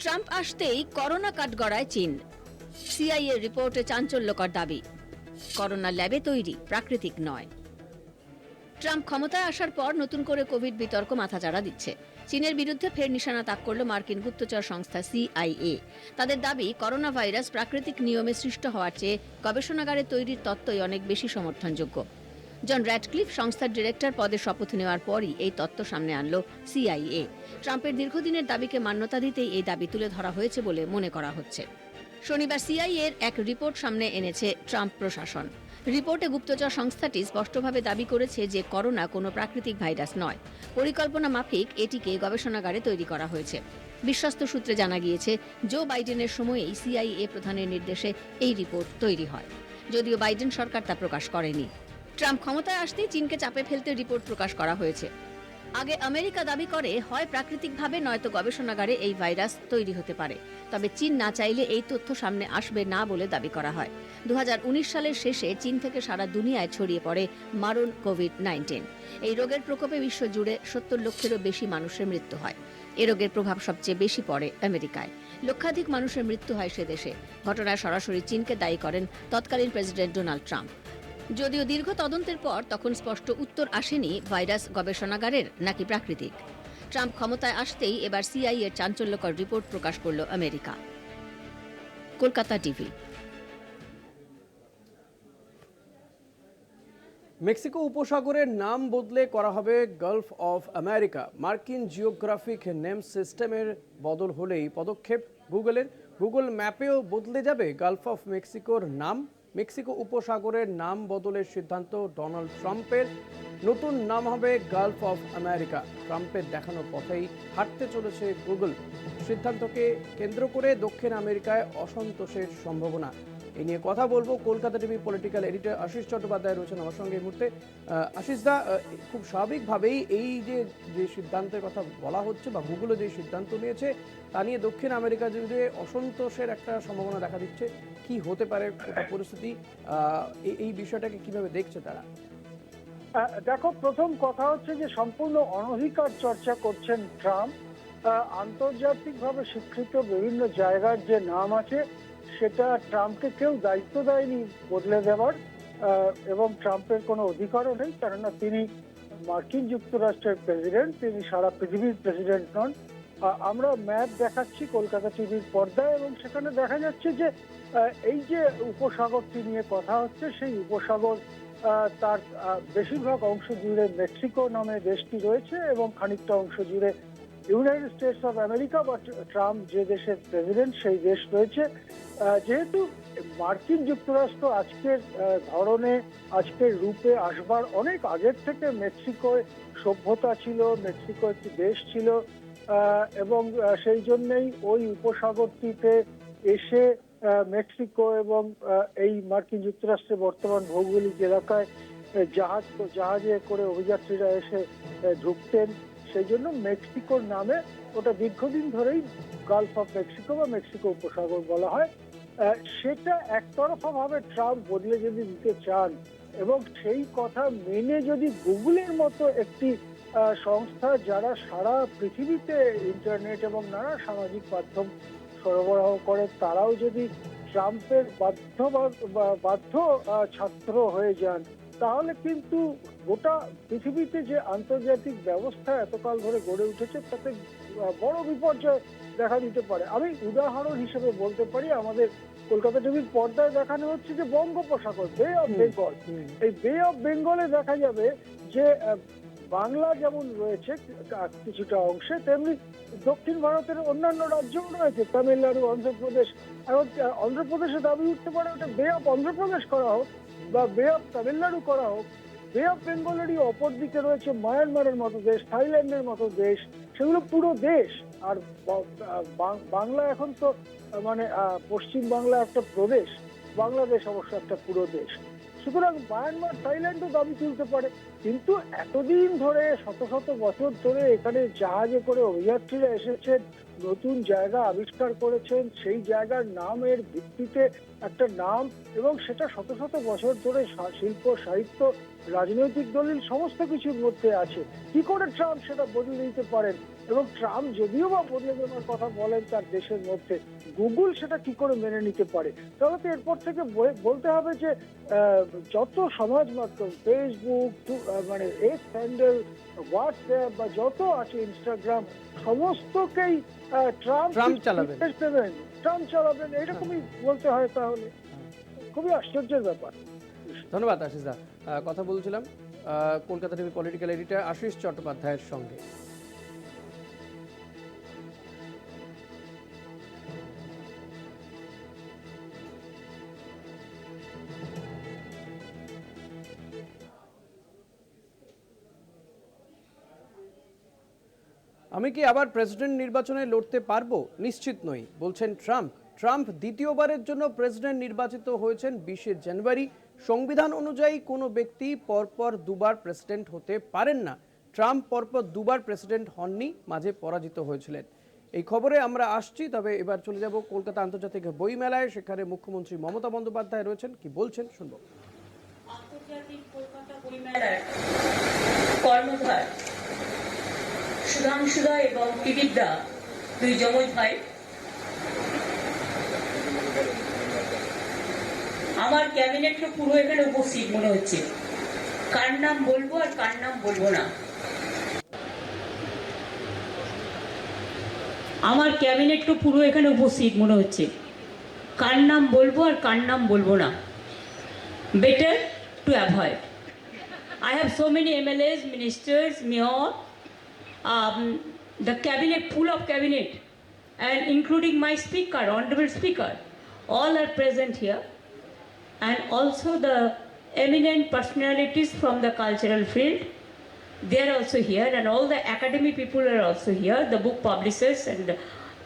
ট্রাম্প আসতেই করোনা কাঠগড়ায় চীন। সিআইএ রিপোর্টে চাঞ্চল্যকর দাবি, করোনা ল্যাবে তৈরি, প্রাকৃতিক নয়। ট্রাম্প ক্ষমতায় আসার পর নতুন করে কোভিড বিতর্ক মাথাচাড়া দিচ্ছে। চীনের বিরুদ্ধে ফের নিশানা তাক করল মার্কিন গুপ্তচর সংস্থা সিআইএ। তাদের দাবি করোনা ভাইরাস প্রাকৃতিক নিয়মে সৃষ্ট হওয়ার চেয়ে গবেষণাগারে তৈরির তত্ত্বই অনেক বেশি সমর্থনযোগ্য। জন র্যাডক্লিফ সংস্থার ডিরেক্টর পদে শপথ নেওয়ার পরই এই তত্ত্ব সামনে আনলো সিআইএ। ট্রাম্পের দীর্ঘদিনের দাবিকে মান্যতা দিতেই এই দাবি তুলে ধরা হয়েছে বলে মনে করা হচ্ছে। শনিবার সিআইএ এর এক রিপোর্ট সামনে এনেছে ট্রাম্প প্রশাসন। রিপোর্টে গুপ্তচর সংস্থাটি স্পষ্টভাবে দাবি করেছে যে করোনা কোনো প্রাকৃতিক ভাইরাস নয়, পরিকল্পনা মাফিক এটিকে গবেষণাগারে তৈরি করা হয়েছে। বিশ্বস্ত সূত্রে জানা গিয়েছে জো বাইডেনের সময়েই সিআইএ প্রধানের নির্দেশে এই রিপোর্ট তৈরি হয়, যদিও বাইডেন সরকার তা প্রকাশ করেনি। ট্রাম্প ক্ষমতায় আসতেই চীনকে চাপে ফেলতে রিপোর্ট প্রকাশ করা হয়েছে। আগে আমেরিকা দাবি করে হয় প্রাকৃতিকভাবে নয়তো গবেষণাগারে এই ভাইরাস তৈরি হতে পারে, তবে চীন না চাইলে এই তথ্য সামনে আসবে না বলে দাবি করা হয়। 2019 সালের শেষে চীন থেকে সারা দুনিয়ায় ছড়িয়ে পড়ে মারণ কোভিড-19। এই রোগের প্রকোপে বিশ্বজুড়ে 70 লক্ষেরও বেশি মানুষের মৃত্যু হয়। এ রোগের প্রভাব সবচেয়ে বেশি পড়ে আমেরিকায়। লক্ষাধিক মানুষের মৃত্যু হয় সে দেশে। ঘটনায় সরাসরি চীনকে দায়ী করেন তৎকালীন প্রেসিডেন্ট ডোনাল্ড ট্রাম্প। যদিও দীর্ঘ তদন্তের পর তখন স্পষ্ট উত্তর আসেনি ভাইরাস গবেষণাগারের নাকি প্রাকৃতিক। ট্রাম্প ক্ষমতায় আসতেই এবার সিআইএর চাঞ্চল্যকর রিপোর্ট প্রকাশ করল আমেরিকা। কলকাতা টিভি। মেক্সিকো উপসাগরের নাম বদলে করা হবে গালফ অফ আমেরিকা। মার্কিন জিওগ্রাফিক নেম সিস্টেমের বদল হলেই পদক্ষেপ গুগলের। গুগল ম্যাপেও বদলে যাবে গালফ অফ মেক্সিকোর নাম। মেক্সিকো উপসাগরের নাম বদলের সিদ্ধান্ত ডোনাল্ড ট্রাম্পের। নতুন নাম হবে গালফ অফ আমেরিকা। ট্রাম্পের দেখানো পথেই হাঁটতে চলেছে গুগল। সিদ্ধান্তকে কেন্দ্র করে দক্ষিণ আমেরিকায় অসন্তোষের সম্ভাবনা। এই নিয়ে কথা বলবো। Kolkata TV political editor Ashis Chattopadhyay রয়েছেন আমার সঙ্গে এই মুহূর্তে। আশিস দা, খুব স্বাভাবিকভাবেই এই যে সিদ্ধান্তের কথা বলা হচ্ছে বা গুগলও যে সিদ্ধান্ত নিয়েছে তা নিয়ে দক্ষিণ আমেরিকা জুড়ে অসন্তোষের একটা সম্ভাবনা দেখা দিচ্ছে। কি হতে পারে পরিস্থিতি, এই বিষয়টাকে কিভাবে দেখছে তারা? দেখো, প্রথম কথা হচ্ছে যে সম্পূর্ণ অনধিকার চর্চা করছেন ট্রাম্প। আন্তর্জাতিকভাবে স্বীকৃত বিভিন্ন জায়গার যে নাম আছে সেটা ট্রাম্পকে কেউ দায়িত্ব দেয়নি বদলে দেওয়ার, এবং ট্রাম্পের কোনো অধিকারও নেই, কেননা তিনি মার্কিন যুক্তরাষ্ট্রের প্রেসিডেন্ট, তিনি সারা পৃথিবীর প্রেসিডেন্ট নন। আমরা ম্যাপ দেখাচ্ছি কলকাতা টিভির পর্দায়, এবং সেখানে দেখা যাচ্ছে যে এই যে উপসাগরটি নিয়ে কথা হচ্ছে সেই উপসাগর তার বেশিরভাগ অংশ জুড়ে মেক্সিকো নামে দেশটি রয়েছে এবং খানিকটা অংশ জুড়ে ইউনাইটেড স্টেটস অফ আমেরিকা বা ট্রাম্প যে দেশের প্রেসিডেন্ট সেই দেশ রয়েছে। যেহেতু মার্কিন যুক্তরাষ্ট্র আজকের ধরনে আজকের রূপে আসবার অনেক আগের থেকে মেক্সিকোয় সভ্যতা ছিল, মেক্সিকো একটি দেশ ছিল, এবং সেই জন্যই ওই উপসাগরটিতে এসে মেক্সিকো এবং এই মার্কিন যুক্তরাষ্ট্রের বর্তমান ভৌগোলিক এলাকায় জাহাজে করে অভিযাত্রীরা এসে ঢুকতেন। সেই জন্য মেক্সিকোর নামে ওটা দীর্ঘদিন ধরেই গালফ অফ মেক্সিকো বা মেক্সিকো উপসাগর বলা হয়। সেটা একতরফা ভাবে ট্রাম্প বদলে যদি দিতে চান এবং সেই কথা মেনে যদি গুগলের মতো একটি সংস্থা যারা সারা পৃথিবীতে ইন্টারনেট এবং নানা সামাজিক মাধ্যম সরবরাহ করে তারাও যদি ট্রাম্পের বাধ্য ছাত্র হয়ে যান, তাহলে কিন্তু গোটা পৃথিবীতে যে আন্তর্জাতিক ব্যবস্থা এতকাল ধরে গড়ে উঠেছে তাতে বড় বিপর্যয় দেখা দিতে পারে। আমি উদাহরণ হিসেবে বলতে পারি, আমাদের কলকাতা টিভির পর্দায় দেখানো হচ্ছে যে বঙ্গোপসাগর, বে অফ বেঙ্গল। এই বে অফ বেঙ্গলে দেখা যাবে যে বাংলা যেমন রয়েছে কিছুটা অংশে, তেমনি দক্ষিণ ভারতের অন্যান্য রাজ্যও রয়েছে, তামিলনাড়ু, অন্ধ্রপ্রদেশ। এখন অন্ধ্রপ্রদেশে দাবি উঠতে পারে ওটা বে অফ অন্ধ্রপ্রদেশ করা হোক বা বে অফ তামিলনাড়ু করা হোক। বে অফ বেঙ্গলেরই অপর দিকে রয়েছে মায়ানমারের মতো দেশ, থাইল্যান্ডের মতো দেশ, সেগুলো পুরো দেশ। আর বাংলা এখন তো মানে পশ্চিম বাংলা একটা প্রদেশ, বাংলাদেশ অবশ্য একটা পুরো দেশ। সুতরাং মায়ানমার, থাইল্যান্ডও দাবি তুলতে পারে। কিন্তু এতদিন ধরে শত শত বছর ধরে এখানে জাহাজে করে অভিযাত্রীরা এসেছেন, নতুন জায়গা আবিষ্কার করেছেন, সেই জায়গার নামের ভিত্তিতে একটা নাম, এবং সেটা শত শত বছর ধরে শিল্প, সাহিত্য, রাজনৈতিক দলিল সমস্ত কিছুর মধ্যে আছে। কি করে ট্রাম্প সেটা বদলে দিতে পারেন? এবং ট্রাম্প যদিও বা বদলে দেওয়ার কথা বলেন তার দেশের মধ্যে, গুগল সেটা কি করে মেনে নিতে পারে? তাহলে তো এরপর থেকে বলতে হবে যে যত সমাজ মাধ্যম, ফেসবুক, মানে এক্স হ্যান্ডেল, হোয়াটসঅ্যাপ বা যত আছে, ইনস্টাগ্রাম, সমস্তকেই ট্রাম্প চালাবেন, ট্রাম্প চালাবেন, এরকমই বলতে হয়। তাহলে খুবই আশ্চর্যের ব্যাপার। ধন্যবাদ আশিস দা। কথা বলছিলাম কলকাতা টিভি পলিটিক্যাল এডিটর আশিস চট্টোপাধ্যায়ের সঙ্গে। আমি কি আবার প্রেসিডেন্ট নির্বাচনে লড়তে পারবো? নিশ্চিত নই বলছেন ট্রাম্প। ট্রাম্প দ্বিতীয়বারের জন্য প্রেসিডেন্ট নির্বাচিত হয়েছেন 20শে জানুয়ারি। সংবিধান অনুযায়ী কোনো ব্যক্তি পরপর দুবার প্রেসিডেন্ট হতে পারেন না। ট্রাম্প পরপর দুবার প্রেসিডেন্ট হননি, মাঝে পরাজিত হয়েছিলেন। এই খবরে আমরা আসছি, তবে এবার চলে যাব কলকাতা আন্তর্জাতিক বইমেলায়। সেখানে মুখ্যমন্ত্রী মমতা বন্দ্যোপাধ্যায় রয়েছেন, কি বলছেন শুনবো। আন্তর্জাতিক কলকাতা বইমেলার কর্ণধার সুধাংশুদা এবং টিবিদ্দা দুই যমজ ভাই, আমার ক্যাবিনেটটা পুরো এখানে উপস্থিত মনে হচ্ছে। কার নাম বলবো আর কার নাম বলবো না, আমার ক্যাবিনেটটা পুরো এখানে উপস্থিত মনে হচ্ছে। কার নাম বলবো আর কার নাম বলবো না, better to avoid. I have so many MLAs, ministers, mayor, the cabinet, full of cabinet, and including my speaker, honorable speaker, all are present here, and also the eminent personalities from the cultural field, they are also here, and all the academic people are also here, the book publishers and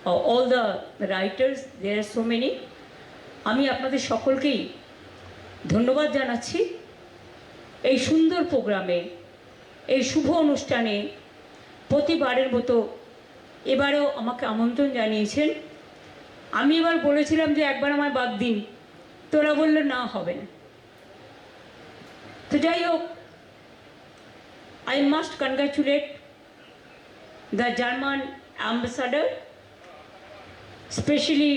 all the writers, there are so many. আমি আপনাদের সকলকেই ধন্যবাদ জানাচ্ছি এই সুন্দর প্রোগ্রামে, এই শুভ অনুষ্ঠানে। প্রতিবারের মতো এবারেও আমাকে আমন্ত্রণ জানিয়েছেন। আমি এবার বলেছিলাম যে একবার আমায় বাদ দিন, তোরা বললো না, হবে না। তো যাই হোক, I must congratulate the German ambassador, especially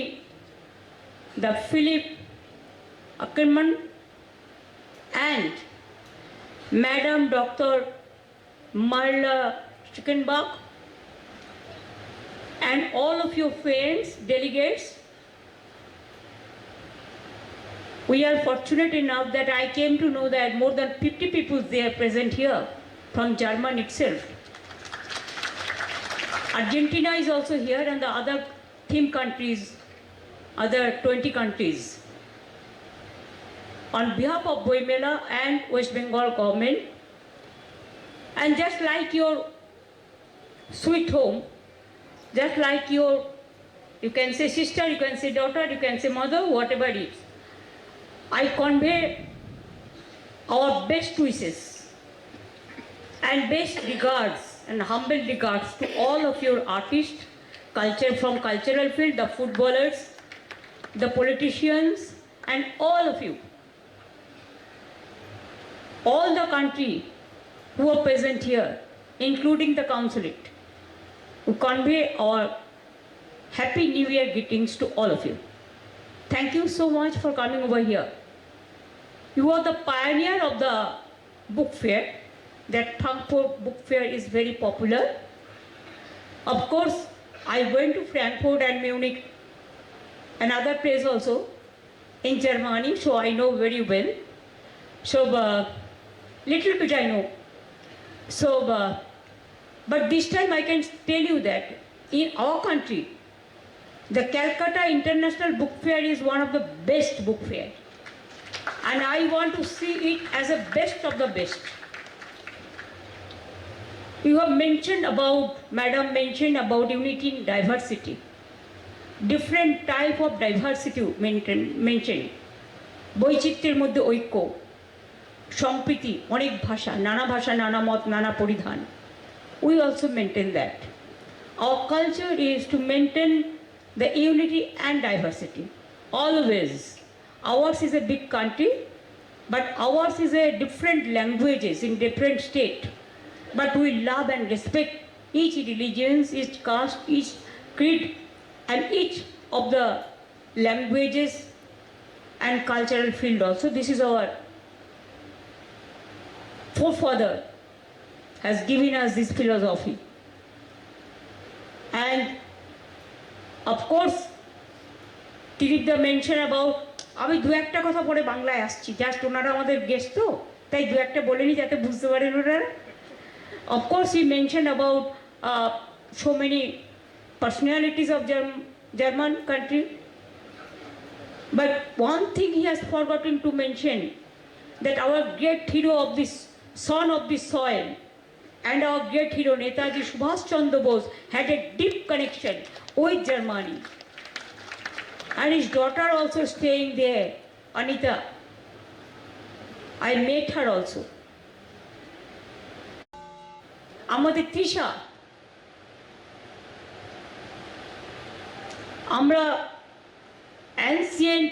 the Philipp Ackermann and Madam Dr. Marla Schickenbach, and all of your friends, delegates. We are fortunate enough that I came to know that more than 50 people they are present here from Germany itself. Argentina is also here, and the other theme countries, other 20 countries. On behalf of Boimela and West Bengal government, and just like your sweet home, just like your, you can say sister, you can say daughter, you can say mother, whatever it is, I convey our best wishes and best regards and humble regards to all of your artists, culture from cultural field, the footballers, the politicians, and all of you. All the country who are present here, including the consulate, who convey our Happy New Year greetings to all of you. Thank you so much for coming over here. You are the pioneer of the book fair. That Frankfurt book fair is very popular. Of course, I went to Frankfurt and Munich and other places also in Germany, so I know very well. So, little bit I know. So, but this time I can tell you that in our country, the Calcutta International Book Fair is one of the best book fair. And I want to see it as a best of the best. You have mentioned about, Madam mentioned about unity in diversity. Different type of diversity mentioned. বৈচিত্র্যের মধ্যে ঐক্য, সম্প্রীতি, অনেক ভাষা, নানা মত, নানা পরিধান. We also maintain that. Our culture is to maintain the unity and diversity. Always. Ours is a big country, but ours is a different languages in different state. But we love and respect each religion, each caste, each creed, and each of the languages and cultural field also. This is our forefather has given us this philosophy. And of course, Tiribda mentioned about, আমি দু একটা কথা পরে বাংলায় আসছি, just ওনারা আমাদের guest তো, তাই দু একটা বলে নি যাতে বুঝতে পারেন ওনারা। Of course, he mentioned about so many personalities of German country. But one thing he has forgotten to mention, that our great hero of this, son of this soil, and our great hero Netaji Subhash Chandra Bose had a deep connection with Germany. And his daughter also staying there, Anita. I met her also. আমাদের তৃষা, আমরা ancient,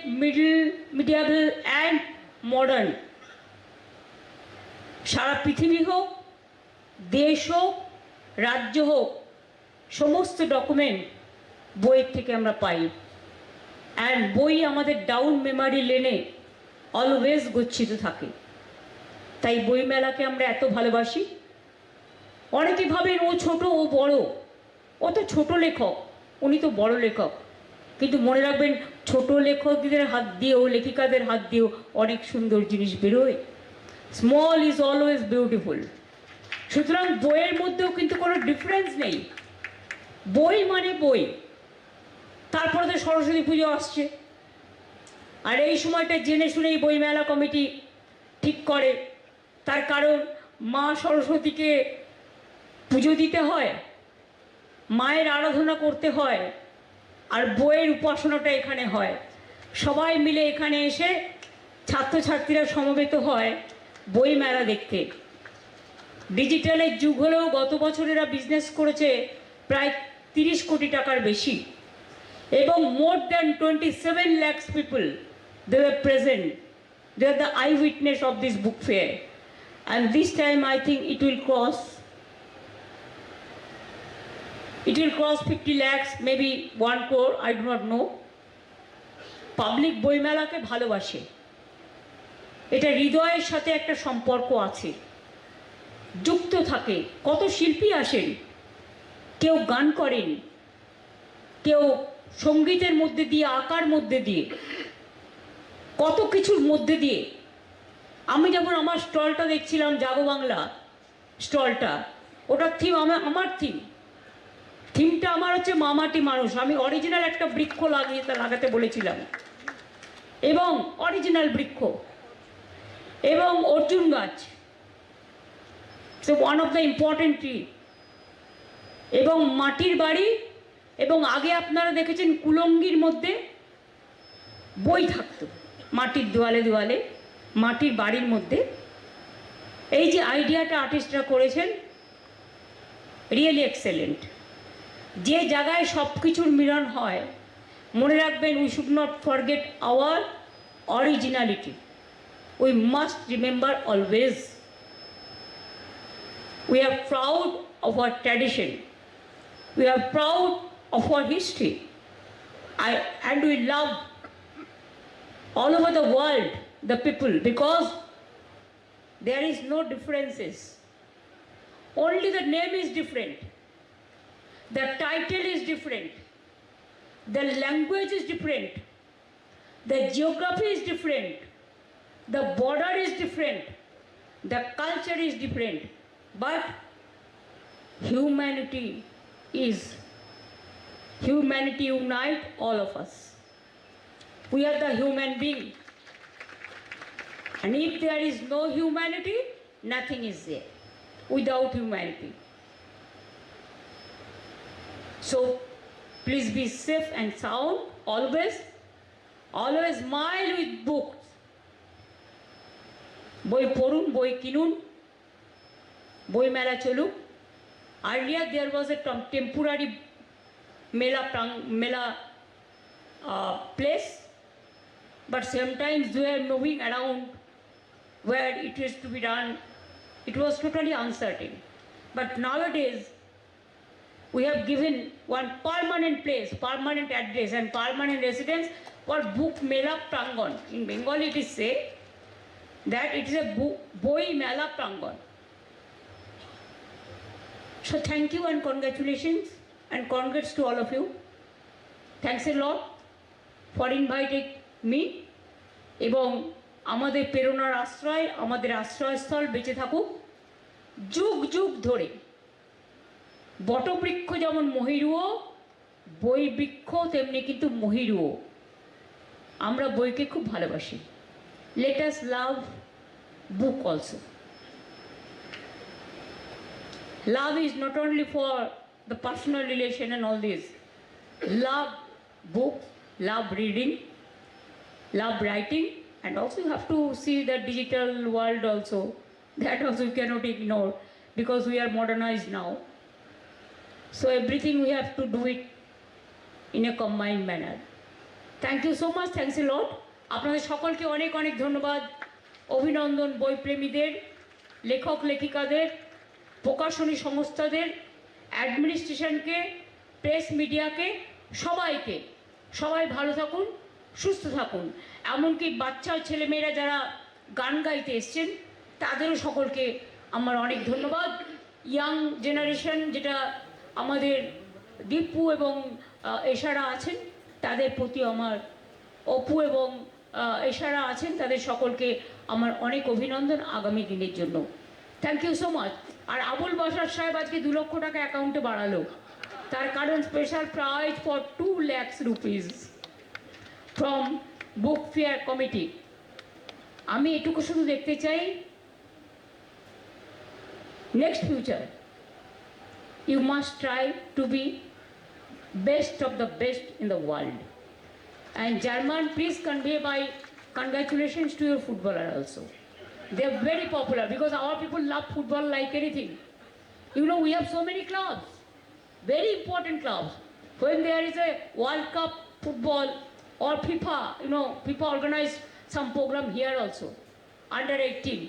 medieval and modern, সারা পৃথিবী হোক, দেশ হোক, রাজ্য হোক, সমস্ত document বইয়ের থেকে আমরা পাই। অ্যান্ড বই আমাদের ডাউন মেমারি লেনে অলওয়েজ গচ্ছিত থাকে। তাই বইমেলাকে আমরা এত ভালোবাসি। অনেকে ভাবেন ও ছোট, ও বড়, ও তো ছোট লেখক, উনি তো বড় লেখক। কিন্তু মনে রাখবেন, ছোট লেখকদের হাত দিয়েও, লেখিকাদের হাত দিয়েও অনেক সুন্দর জিনিস বেরোয়। Small is always beautiful. সুতরাং বইয়ের মধ্যেও কিন্তু কোনো ডিফারেন্স নেই। বই মানে বই। তারপরে তো সরস্বতী পুজো আসছে, আর এই সময়টা জেনে শুনেই বইমেলা কমিটি ঠিক করে। তার কারণ মা সরস্বতীকে পুজো দিতে হয়, মায়ের আরাধনা করতে হয়, আর বইয়ের উপাসনাটা এখানে হয়। সবাই মিলে এখানে এসে ছাত্রছাত্রীরা সমবেত হয় বই মেলা দেখতে। ডিজিটালের যুগ হলেও গত বছর এরা বিজনেস করেছে প্রায় 30 কোটি টাকার বেশি, এবং more than 27 lakhs people they were present. They are the eyewitness of this book fair, and this time I think it will cross 50 lakhs, maybe 1 crore, I do not know. Public বইমেলাকে ভালোবাসে, এটা হৃদয়ের সাথে একটা সম্পর্ক আছে, যুক্ত থাকে। কত শিল্পী আসেন, কেউ গান করেন, কেউ সঙ্গীতের মধ্যে দিয়ে, আঁকার মধ্যে দিয়ে, কত কিছুর মধ্যে দিয়ে। আমি যেমন আমার স্টলটা দেখছিলাম, জাগো বাংলা স্টলটা, ওটার থিম আমার থিমটা আমার হচ্ছে মামাটি মানুষ। আমি অরিজিনাল একটা বৃক্ষ লাগাতে বলেছিলাম, এবং অরিজিনাল বৃক্ষ এবং অর্জুন গাছ, so one of the important tree, এবং মাটির বাড়ি। এবং আগে আপনারা দেখেছেন কুলঙ্গির মধ্যে বই থাকতো, মাটির দেওয়ালে দেওয়ালে, মাটির বাড়ির মধ্যে। এই যে আইডিয়াটা আর্টিস্টরা করেছেন, রিয়েলি এক্সেলেন্ট। যে জায়গায় সব কিছুর মিলন হয়, মনে রাখবেন, we should not forget our originality. We must remember always. We are proud of our tradition. We are proud of our history. And we love all over the world the people, because there is no differences. Only the name is different. The title is different. The language is different. The geography is different. The border is different. The culture is different. But humanity unite all of us. We are the human being. And if there is no humanity, nothing is there without humanity. So please be safe and sound always. Always smile with books. বই পড়ুন, বই কিনুন, বই মেলা চলুক। Earlier there was a temporary mela place, but sometimes we are moving around where it is to be done. It was totally uncertain. But nowadays we have given one permanent place, permanent address and permanent residence for book mela prangon. In Bengali it is said that it is a boi mela prangon. So thank you and congratulations, and congrats to all of you. Thanks a lot for inviting me. এবং আমাদের প্রেরণার আশ্রয়, আমাদের আশ্রয়স্থল বেঁচে থাকুক যুগ যুগ ধরে। বটবৃক্ষ যেমন মহিরুও, বই বৃক্ষ তেমনি কিন্তু মহিরুও। আমরা বইকে খুব ভালোবাসি। Let us love book also. Love is not only for the personal relation and all this. Love book, love reading, love writing, and also you have to see the digital world also. That also you cannot ignore. because we are modernized now. So everything we have to do it in a combined manner. Thank you so much, thanks a lot. আপনাদের সকলকে অনেক অনেক ধন্যবাদ, অভিনন্দন বইপ্রেমীদের, লেখক লেখিকাদের, প্রকাশনী সংস্থাদের, অ্যাডমিনিস্ট্রেশনকে, press মিডিয়াকে, সবাইকে। সবাই ভালো থাকুন, সুস্থ থাকুন। এমনকি বাচ্চা ছেলেমেয়েরা যারা গান গাইতে এসছেন তাদেরও সকলকে আমার অনেক ধন্যবাদ। ইয়াং জেনারেশন যেটা আমাদের দীপু এবং এশারা আছেন তাদের প্রতি আমার, অপু এবং এশারা আছেন তাদের সকলকে আমার অনেক অভিনন্দন আগামী দিনের জন্য। Thank you so much. আর আবুল বাশার সাহেব আজকে 2 লক্ষ টাকা অ্যাকাউন্টে বাড়ালো, তার কারণ special prize for 2 lakhs rupees from book fair committee. আমি এটুকু শুধু দেখতে চাই, next future you must try to be best of the best in the world. And German, please convey my congratulations to your footballer also. They are very popular because our people love football like anything. You know, we have so many clubs, very important clubs. When there is a World Cup football or FIFA, you know, FIFA organize some program here also, under 18.